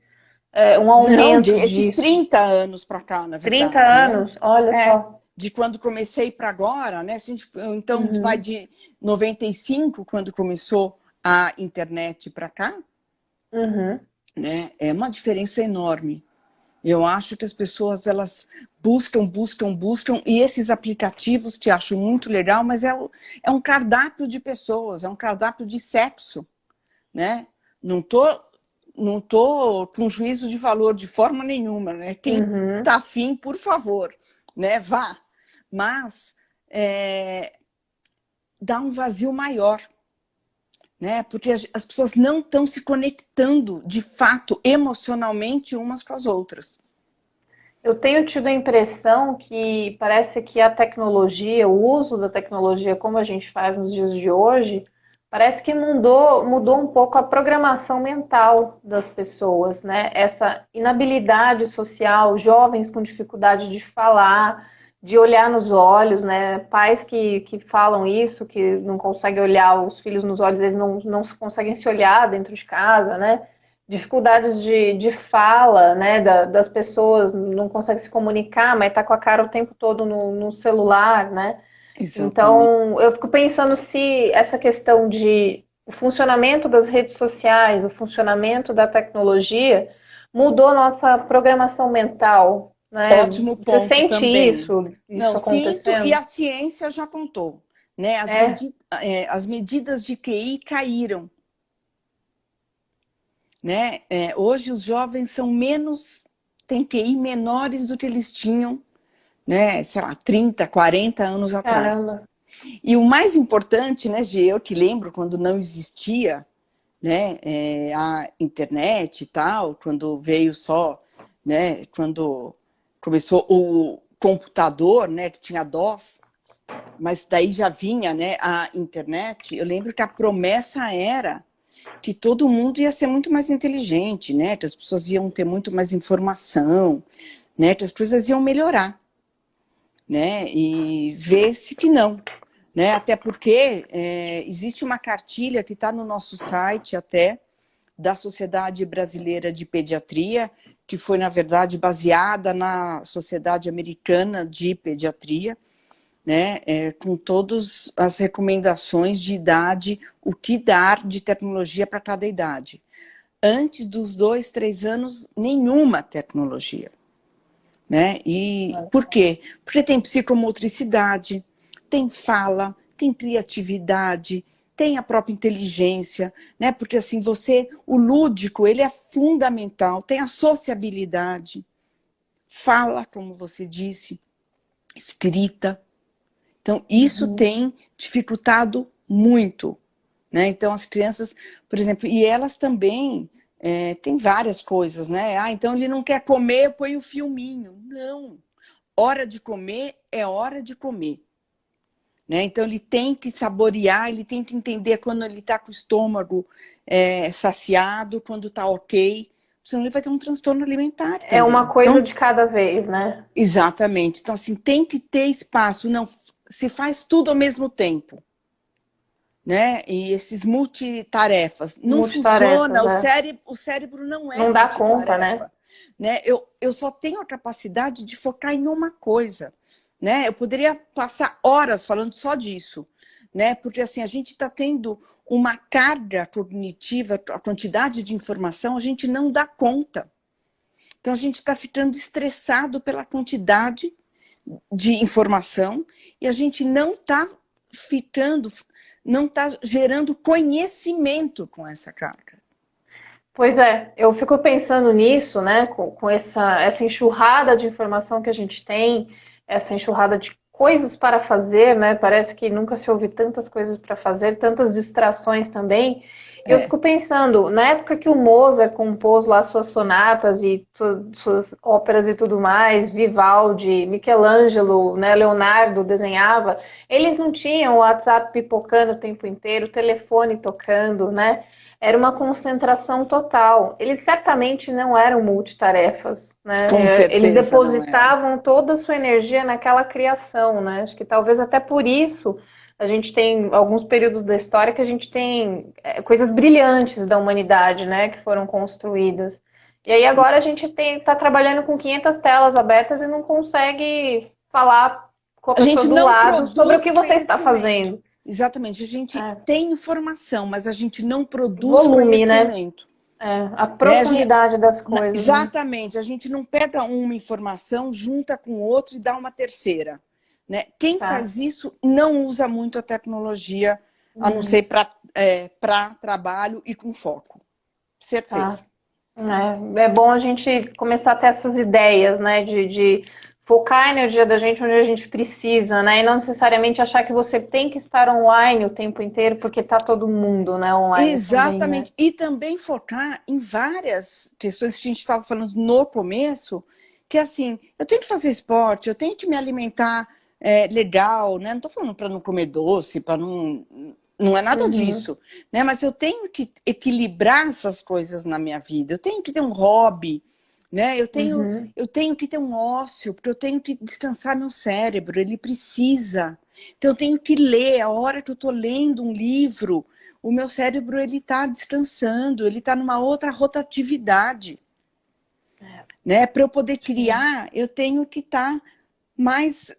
um Não, aumento esses disso. 30 anos para cá, na 30 verdade, né? anos, olha É, só. de quando comecei para agora, né? Se a gente, então, vai Uhum, de 95, quando começou a internet para cá, uhum. né? É uma diferença enorme. Eu acho que as pessoas, elas buscam, e esses aplicativos que acho muito legal, mas é um cardápio de pessoas, é um cardápio de sexo, né? Não tô, não tô com juízo de valor de forma nenhuma, né? Quem Uhum. tá afim, por favor, né? Vá. Mas dá um vazio maior, né? Porque as pessoas não estão se conectando de fato emocionalmente umas com as outras. Eu tenho tido a impressão que parece que a tecnologia, o uso da tecnologia como a gente faz nos dias de hoje, parece que mudou um pouco a programação mental das pessoas, né? Essa inabilidade social, jovens com dificuldade de falar, de olhar nos olhos, né? Pais que falam isso, que não conseguem olhar os filhos nos olhos, eles não conseguem se olhar dentro de casa, né? Dificuldades de fala, né, das pessoas, não consegue se comunicar, mas está com a cara o tempo todo no celular, né? Exatamente. Então, eu fico pensando se essa questão de o funcionamento das redes sociais, o funcionamento da tecnologia mudou nossa programação mental, né? Ótimo Você ponto sente também. isso Não, sinto, e acontecendo? a ciência já contou, né? É, As medidas de QI caíram, né? Hoje os jovens são menos, têm QI menores do que eles tinham, né? Sei lá, 30, 40 anos atrás. caramba. E o mais importante, né, Gê, eu que lembro quando não existia, né, a internet e tal, quando veio só, né, quando começou o computador, né, que tinha DOS, mas daí já vinha, né, a internet. Eu lembro que a promessa era que todo mundo ia ser muito mais inteligente, né, que as pessoas iam ter muito mais informação, né, que as coisas iam melhorar, né, e vê-se que não. Né? Até porque existe uma cartilha que está no nosso site até, da Sociedade Brasileira de Pediatria, que foi, na verdade, baseada na Sociedade Americana de Pediatria, né? Com todas as recomendações de idade, o que dar de tecnologia para cada idade. Antes dos 2, 3 anos, nenhuma tecnologia. Né? E por quê? Porque tem psicomotricidade, tem fala, tem criatividade, tem a própria inteligência, né? Porque assim, o lúdico, ele é fundamental, tem a sociabilidade, fala, como você disse, escrita. Então, isso Uhum. tem dificultado muito, né? Então, as crianças, por exemplo, e elas também têm várias coisas, né? Ah, então ele não quer comer, põe o filminho. Não. Hora de comer é hora de comer. Né? Então, ele tem que saborear, ele tem que entender quando ele está com o estômago saciado, quando está ok, senão ele vai ter um transtorno alimentar É uma também. coisa Então, de cada vez, né? exatamente. Então, assim, tem que ter espaço, não se faz tudo ao mesmo tempo. Né? E esses multitarefas. Não funciona, Multitarefas, é. o cérebro não é Não dá conta, né? multitarefa. Né? Eu só tenho a capacidade de focar em uma coisa. Né? Eu poderia passar horas falando só disso. Né? Porque assim, a gente está tendo uma carga cognitiva, a quantidade de informação, a gente não dá conta. Então a gente está ficando estressado pela quantidade de informação e a gente não está ficando, não está gerando conhecimento com essa carga. Pois é, eu fico pensando nisso, né, com essa enxurrada de informação que a gente tem, essa enxurrada de coisas para fazer, né? Parece que nunca se ouve tantas coisas para fazer, tantas distrações também. Eu É, fico pensando, na época que o Mozart compôs lá suas sonatas e suas óperas e tudo mais, Vivaldi, Michelangelo, né, Leonardo desenhava, eles não tinham o WhatsApp pipocando o tempo inteiro, o telefone tocando, né? Era uma concentração total. Eles certamente não eram multitarefas, com né? Eles certeza não era. depositavam toda a sua energia naquela criação, né? Acho que talvez até por isso a gente tem alguns períodos da história que a gente tem coisas brilhantes da humanidade, né? Que foram construídas. E aí Sim. agora a gente está trabalhando com 500 telas abertas e não consegue falar com a A pessoa gente do não lado sobre o produz que você está conhecimento. fazendo. Exatamente, a gente É, tem informação, mas a gente não produz volume, né? conhecimento. A Né? profundidade das coisas, né? Exatamente, a gente não pega uma informação, junta com outra e dá uma terceira. Né? Quem Tá. faz isso não usa muito a tecnologia, a não Hum, ser para trabalho e com foco. tá. Certeza. É bom a gente começar a ter essas ideias, né? De focar a energia da gente onde a gente precisa, né? E não necessariamente achar que você tem que estar online o tempo inteiro, porque tá todo mundo, né, online também, né? Exatamente. E também focar em várias questões que a gente estava falando no começo, que assim, eu tenho que fazer esporte, eu tenho que me alimentar legal, né? Não estou falando para não comer doce, para não. Não é nada Uhum, disso, né? Mas eu tenho que equilibrar essas coisas na minha vida. Eu tenho que ter um hobby, né? uhum. Eu tenho que ter um ócio, porque eu tenho que descansar meu cérebro, ele precisa. Então eu tenho que ler, a hora que eu estou lendo um livro, o meu cérebro ele está descansando, ele está numa outra rotatividade, né? Para eu poder Sim. criar, eu tenho que estar mais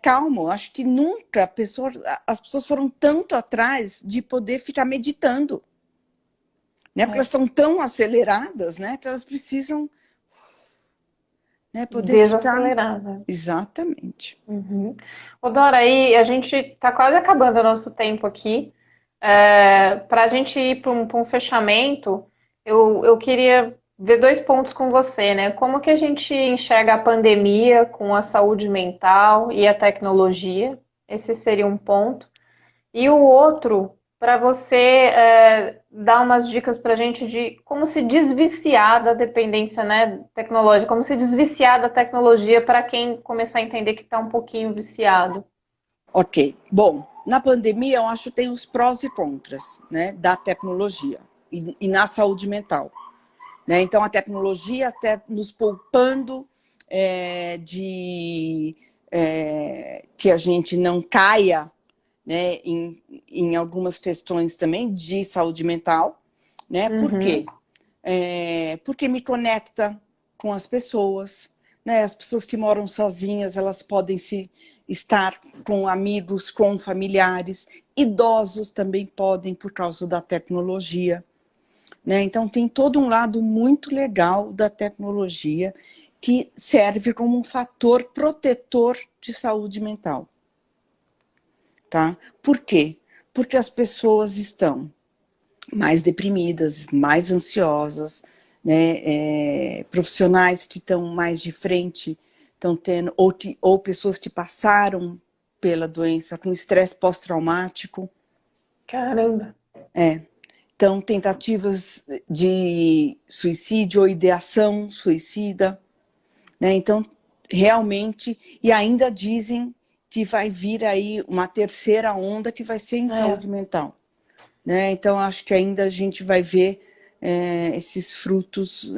calmo. Acho que nunca as pessoas foram tanto atrás de poder ficar meditando, né? Porque elas É. estão tão aceleradas, né? Que elas precisam, né? Poder ficar. Desacelerar, Exatamente. uhum. Ô, Dora, aí a gente está quase acabando o nosso tempo aqui. Para a gente ir para um fechamento, eu queria ver dois pontos com você, né? Como que a gente enxerga a pandemia com a saúde mental e a tecnologia? Esse seria um ponto. E o outro, para você dar umas dicas para a gente de como se desviciar da dependência, né, tecnológica, como se desviciar da tecnologia para quem começar a entender que está um pouquinho viciado. Ok. Bom, na pandemia eu acho que tem os prós e contras, né? Da tecnologia e na saúde mental. Né? Então, a tecnologia até nos poupando que a gente não caia, né, em algumas questões também de saúde mental. Né? Por Uhum. quê? Porque me conecta com as pessoas. Né? As pessoas que moram sozinhas, elas podem estar com amigos, com familiares. Idosos também podem, por causa da tecnologia. Né? Então, tem todo um lado muito legal da tecnologia que serve como um fator protetor de saúde mental. Tá? Por quê? Porque as pessoas estão mais deprimidas, mais ansiosas, né? Profissionais que estão mais de frente, estão tendo, ou pessoas que passaram pela doença com estresse pós-traumático. Caramba. Então, tentativas de suicídio ou ideação suicida, né? Então, realmente, e ainda dizem que vai vir aí uma terceira onda que vai ser em É, saúde mental, né? Então, acho que ainda a gente vai ver esses frutos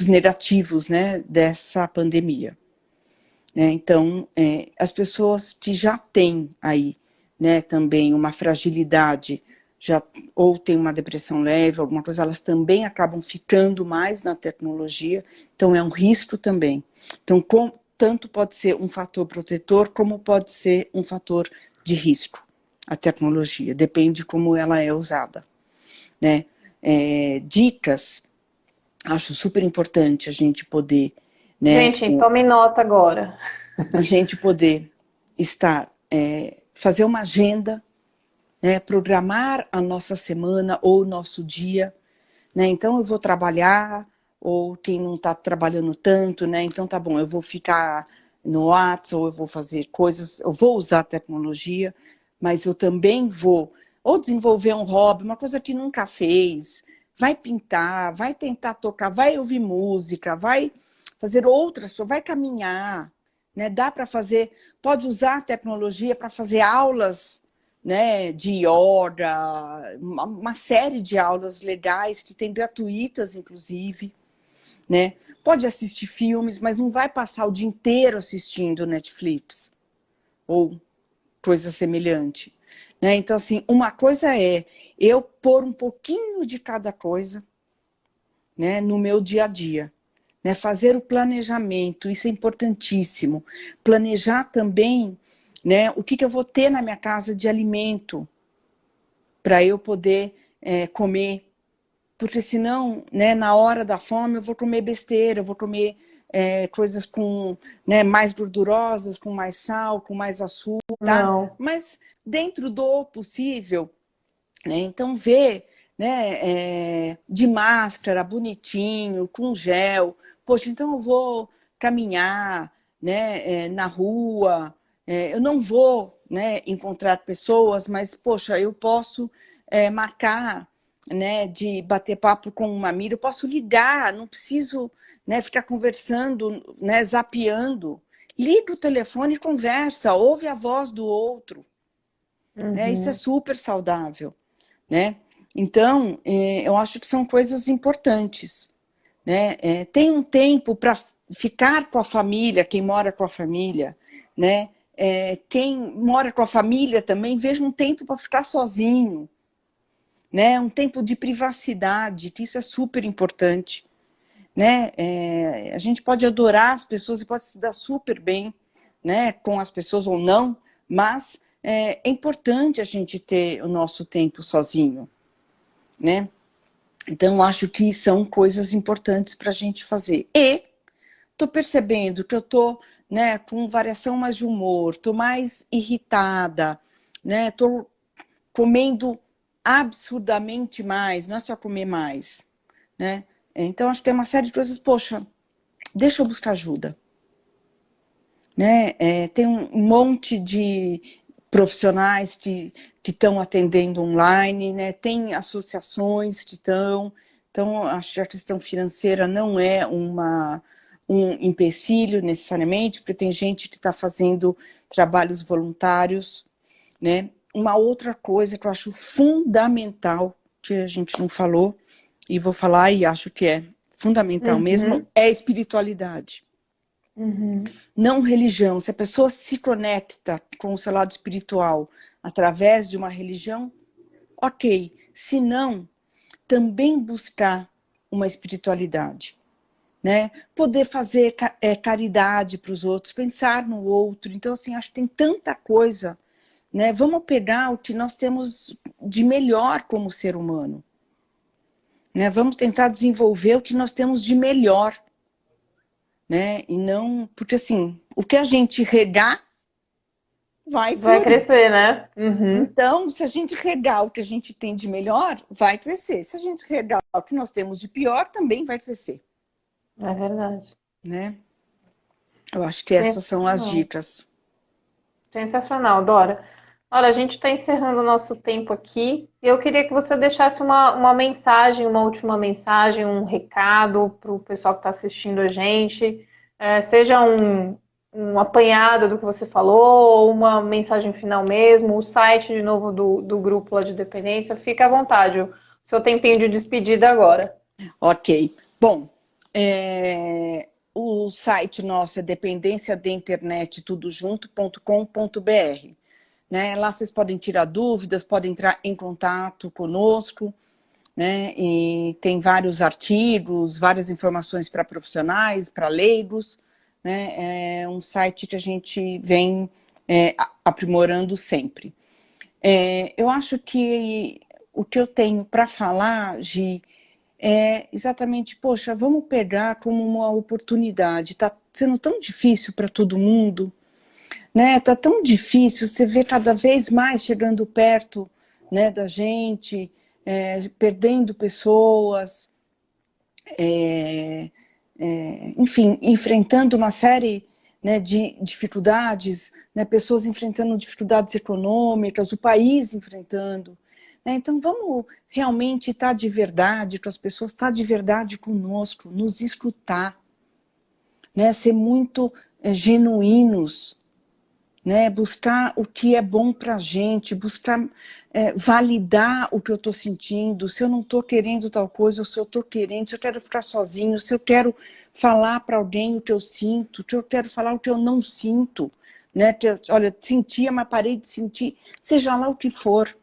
negativos, né, dessa pandemia. Né? Então, as pessoas que já têm aí, né, também uma fragilidade, já, ou tem uma depressão leve, alguma coisa, elas também acabam ficando mais na tecnologia, então é um risco também. Então, tanto pode ser um fator protetor, como pode ser um fator de risco, a tecnologia, depende como ela é usada. Né? Dicas, acho super importante a gente poder, né, gente, tome nota agora. a gente poder fazer uma agenda, né? Programar a nossa semana ou o nosso dia, né? Então eu vou trabalhar, ou quem não está trabalhando tanto, né? Então tá bom, eu vou ficar no WhatsApp, ou eu vou fazer coisas, eu vou usar a tecnologia, mas eu também vou ou desenvolver um hobby, uma coisa que nunca fez, vai pintar, vai tentar tocar, vai ouvir música, vai fazer outras coisas, vai caminhar, né? Dá para fazer, pode usar a tecnologia para fazer aulas, né, de yoga, uma série de aulas legais que tem gratuitas, inclusive, né? Pode assistir filmes, mas não vai passar o dia inteiro assistindo Netflix ou coisa semelhante, né? Então, assim, uma coisa é eu pôr um pouquinho de cada coisa, né, no meu dia a dia, né? Fazer o planejamento, isso é importantíssimo. Planejar também, né, o que eu vou ter na minha casa de alimento para eu poder comer, porque senão, né, na hora da fome eu vou comer besteira, eu vou comer coisas com, né, mais gordurosas, com mais sal, com mais açúcar, tá? Não. Mas dentro do possível, né? Então ver, né, de máscara, bonitinho, com gel. Poxa, então eu vou caminhar, né, na rua, eu não vou, né, encontrar pessoas, mas poxa, eu posso marcar, né, de bater papo com uma amiga, eu posso ligar, não preciso, né, ficar conversando, né, zapeando. Liga o telefone e conversa, ouve a voz do outro, né? Isso é Uhum. super saudável, né? Então, eu acho que são coisas importantes, né? Tem um tempo para ficar com a família, quem mora com a família, né? Quem mora com a família também, veja um tempo para ficar sozinho, né? Um tempo de privacidade, que isso é super importante, né? A gente pode adorar as pessoas e pode se dar super bem, né, com as pessoas ou não, mas é importante a gente ter o nosso tempo sozinho, né? Então, acho que são coisas importantes para a gente fazer. E estou percebendo que eu estou, né, com variação mais de humor, estou mais irritada, né? Estou comendo absurdamente mais, não é só comer mais, né? Então, acho que tem uma série de coisas, poxa, deixa eu buscar ajuda, né? Tem um monte de profissionais que estão atendendo online, né? Tem associações que estão. Então, acho que a questão financeira não é um empecilho necessariamente, porque tem gente que está fazendo trabalhos voluntários, né? Uma outra coisa que eu acho fundamental, que a gente não falou, e vou falar e acho que é fundamental mesmo, Uhum. é a espiritualidade. Uhum. Não religião. Se a pessoa se conecta com o seu lado espiritual através de uma religião, ok. Se não, também buscar uma espiritualidade, né? Poder fazer caridade para os outros, pensar no outro. Então, assim, acho que tem tanta coisa, né? Vamos pegar o que nós temos de melhor como ser humano, né? Vamos tentar desenvolver o que nós temos de melhor, né? E não, porque assim, o que a gente regar vai Vai florir. crescer, né? Uhum. Então, se a gente regar o que a gente tem de melhor, vai crescer. Se a gente regar o que nós temos de pior, também vai crescer, É verdade. né? Eu acho que essas são as Sensacional. dicas. Sensacional, Dora. Olha, a gente está encerrando o nosso tempo aqui. Eu queria que você deixasse uma mensagem, uma última mensagem, um recado para o pessoal que está assistindo a gente. Seja um apanhado do que você falou, ou uma mensagem final mesmo, o site de novo do grupo lá de dependência. Fica à vontade, o seu tempinho de despedida agora. Ok. Bom, o site nosso é dependenciadainternet tudojunto.com.br, né? Lá vocês podem tirar dúvidas, podem entrar em contato conosco, né? E tem vários artigos, várias informações para profissionais, para leigos, né? É um site que a gente vem aprimorando sempre. Eu acho que o que eu tenho para falar, Gi, é exatamente, poxa, vamos pegar como uma oportunidade. Está sendo tão difícil para todo mundo, né? Tá tão difícil, você vê cada vez mais chegando perto, né, da gente, perdendo pessoas, enfim, enfrentando uma série, né, de dificuldades, né, pessoas enfrentando dificuldades econômicas, o país enfrentando. Né? Então, vamos realmente estar de verdade com as pessoas, estar de verdade conosco, nos escutar, né, ser muito genuínos, né, buscar o que é bom para a gente, buscar validar o que eu estou sentindo, se eu não estou querendo tal coisa, ou se eu estou querendo, se eu quero ficar sozinho, se eu quero falar para alguém o que eu sinto, se eu quero falar o que eu não sinto, né, que eu, olha, sentia, mas parei de sentir, seja lá o que for,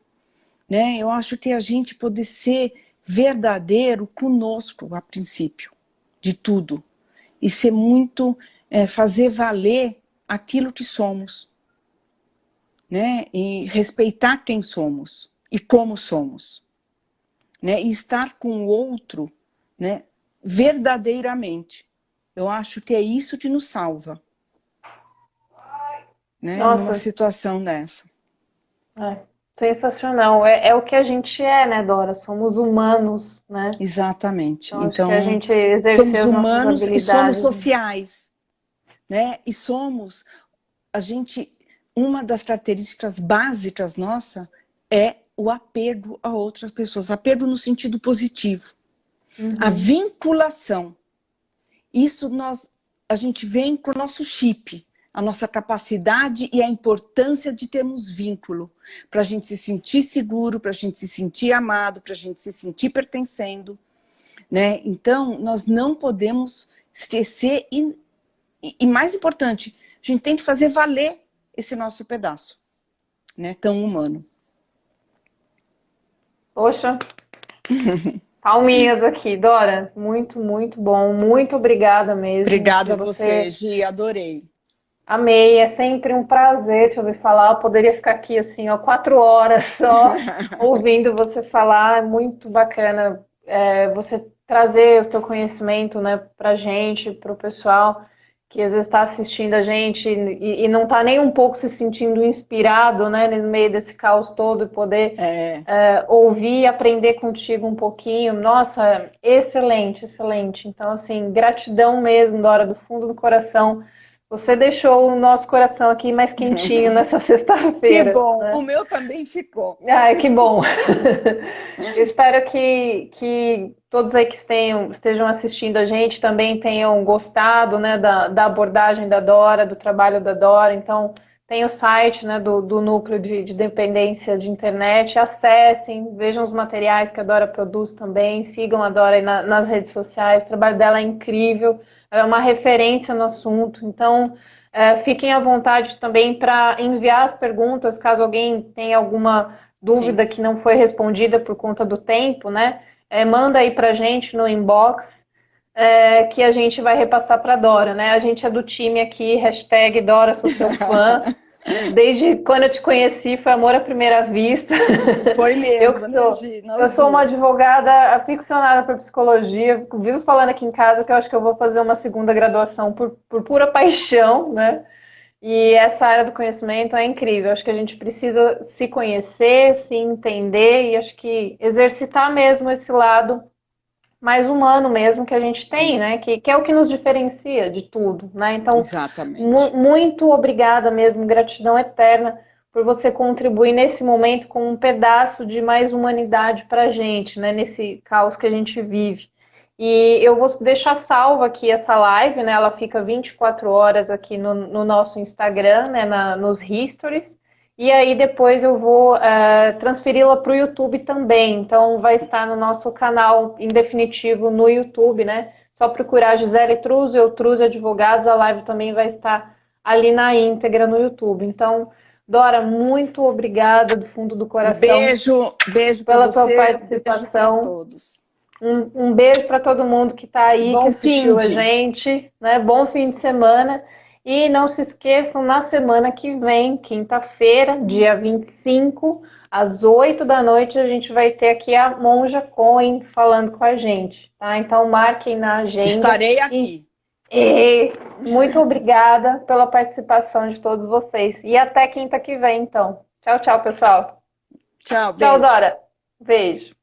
né, eu acho que a gente poder ser verdadeiro conosco, a princípio, de tudo, e ser muito, fazer valer aquilo que somos, né? E respeitar quem somos e como somos, né? E estar com o outro, né, verdadeiramente. Eu acho que é isso que nos salva, né, numa Nossa, situação dessa. é, sensacional. É o que a gente é, né, Dora? Somos humanos, né? Exatamente. Então, acho que a Então, gente exercer somos as nossas humanos e somos habilidades. sociais, né? E uma das características básicas nossa é o apego a outras pessoas, apego no sentido positivo, a Uhum. vinculação. Isso a gente vem com o nosso chip, a nossa capacidade e a importância de termos vínculo, para a gente se sentir seguro, para a gente se sentir amado, para a gente se sentir pertencendo, né? Então, nós não podemos esquecer e mais importante, a gente tem que fazer valer esse nosso pedaço, né? Tão humano. Poxa, palminhas aqui, Dora. Muito, muito bom. Muito obrigada mesmo Obrigada por a você, você. Gi, adorei. Amei, é sempre um prazer te ouvir falar. Eu poderia ficar aqui assim, ó, 4 horas só ouvindo você falar. É muito bacana você trazer o teu conhecimento, né, pra gente, pro pessoal que às vezes está assistindo a gente e não está nem um pouco se sentindo inspirado, né, no meio desse caos todo e poder É, ouvir e aprender contigo um pouquinho. Nossa, excelente, excelente. Então, assim, gratidão mesmo, Dora, do fundo do coração. Você deixou o nosso coração aqui mais quentinho nessa que sexta-feira, bom, o né? meu também ficou. Ai, que bom. Eu espero que todos aí que estejam assistindo a gente também tenham gostado, né, da abordagem da Dora, do trabalho da Dora. Então, tem o site, né, do Núcleo de Dependência de Internet. Acessem, vejam os materiais que a Dora produz também. Sigam a Dora aí nas redes sociais. O trabalho dela é incrível. Ela é uma referência no assunto. Então, fiquem à vontade também para enviar as perguntas, caso alguém tenha alguma Sim. dúvida que não foi respondida por conta do tempo, né? Manda aí pra gente no inbox, que a gente vai repassar para Dora, né? A gente é do time aqui, hashtag Dora, sou seu fã. Desde quando eu te conheci, foi amor à primeira vista. Foi Eu que mesmo, né, sou, Gi? eu Nós sou uma duas. advogada aficionada por psicologia, vivo falando aqui em casa que eu acho que eu vou fazer uma segunda graduação por pura paixão, né? E essa área do conhecimento é incrível. Acho que a gente precisa se conhecer, se entender e acho que exercitar mesmo esse lado mais humano mesmo que a gente tem, Sim, né? Que é o que nos diferencia de tudo, né? Então, exatamente. muito obrigada mesmo, gratidão eterna por você contribuir nesse momento com um pedaço de mais humanidade para a gente, né? Nesse caos que a gente vive. E eu vou deixar salva aqui essa live, né? Ela fica 24 horas aqui no nosso Instagram, né? Nos stories. E aí depois eu vou transferi-la para o YouTube também. Então vai estar no nosso canal em definitivo no YouTube, né? Só procurar Gisele Truz ou Truz Advogados, a live também vai estar ali na íntegra no YouTube. Então, Dora, muito obrigada do fundo do Um coração beijo, beijo para pela tua você, um beijo para participação. todos. Um beijo para todo mundo que está aí, que Bom fim assistiu a de. gente, né? Bom fim de semana. E não se esqueçam, na semana que vem, quinta-feira, dia 25, às 8 da noite, a gente vai ter aqui a Monja Coen falando com a gente, tá? Então marquem na agenda. Estarei E, aqui. e muito obrigada pela participação de todos vocês. E até quinta que vem, então. Tchau, tchau, pessoal. Tchau, Tchau, beijo. Dora. Beijo.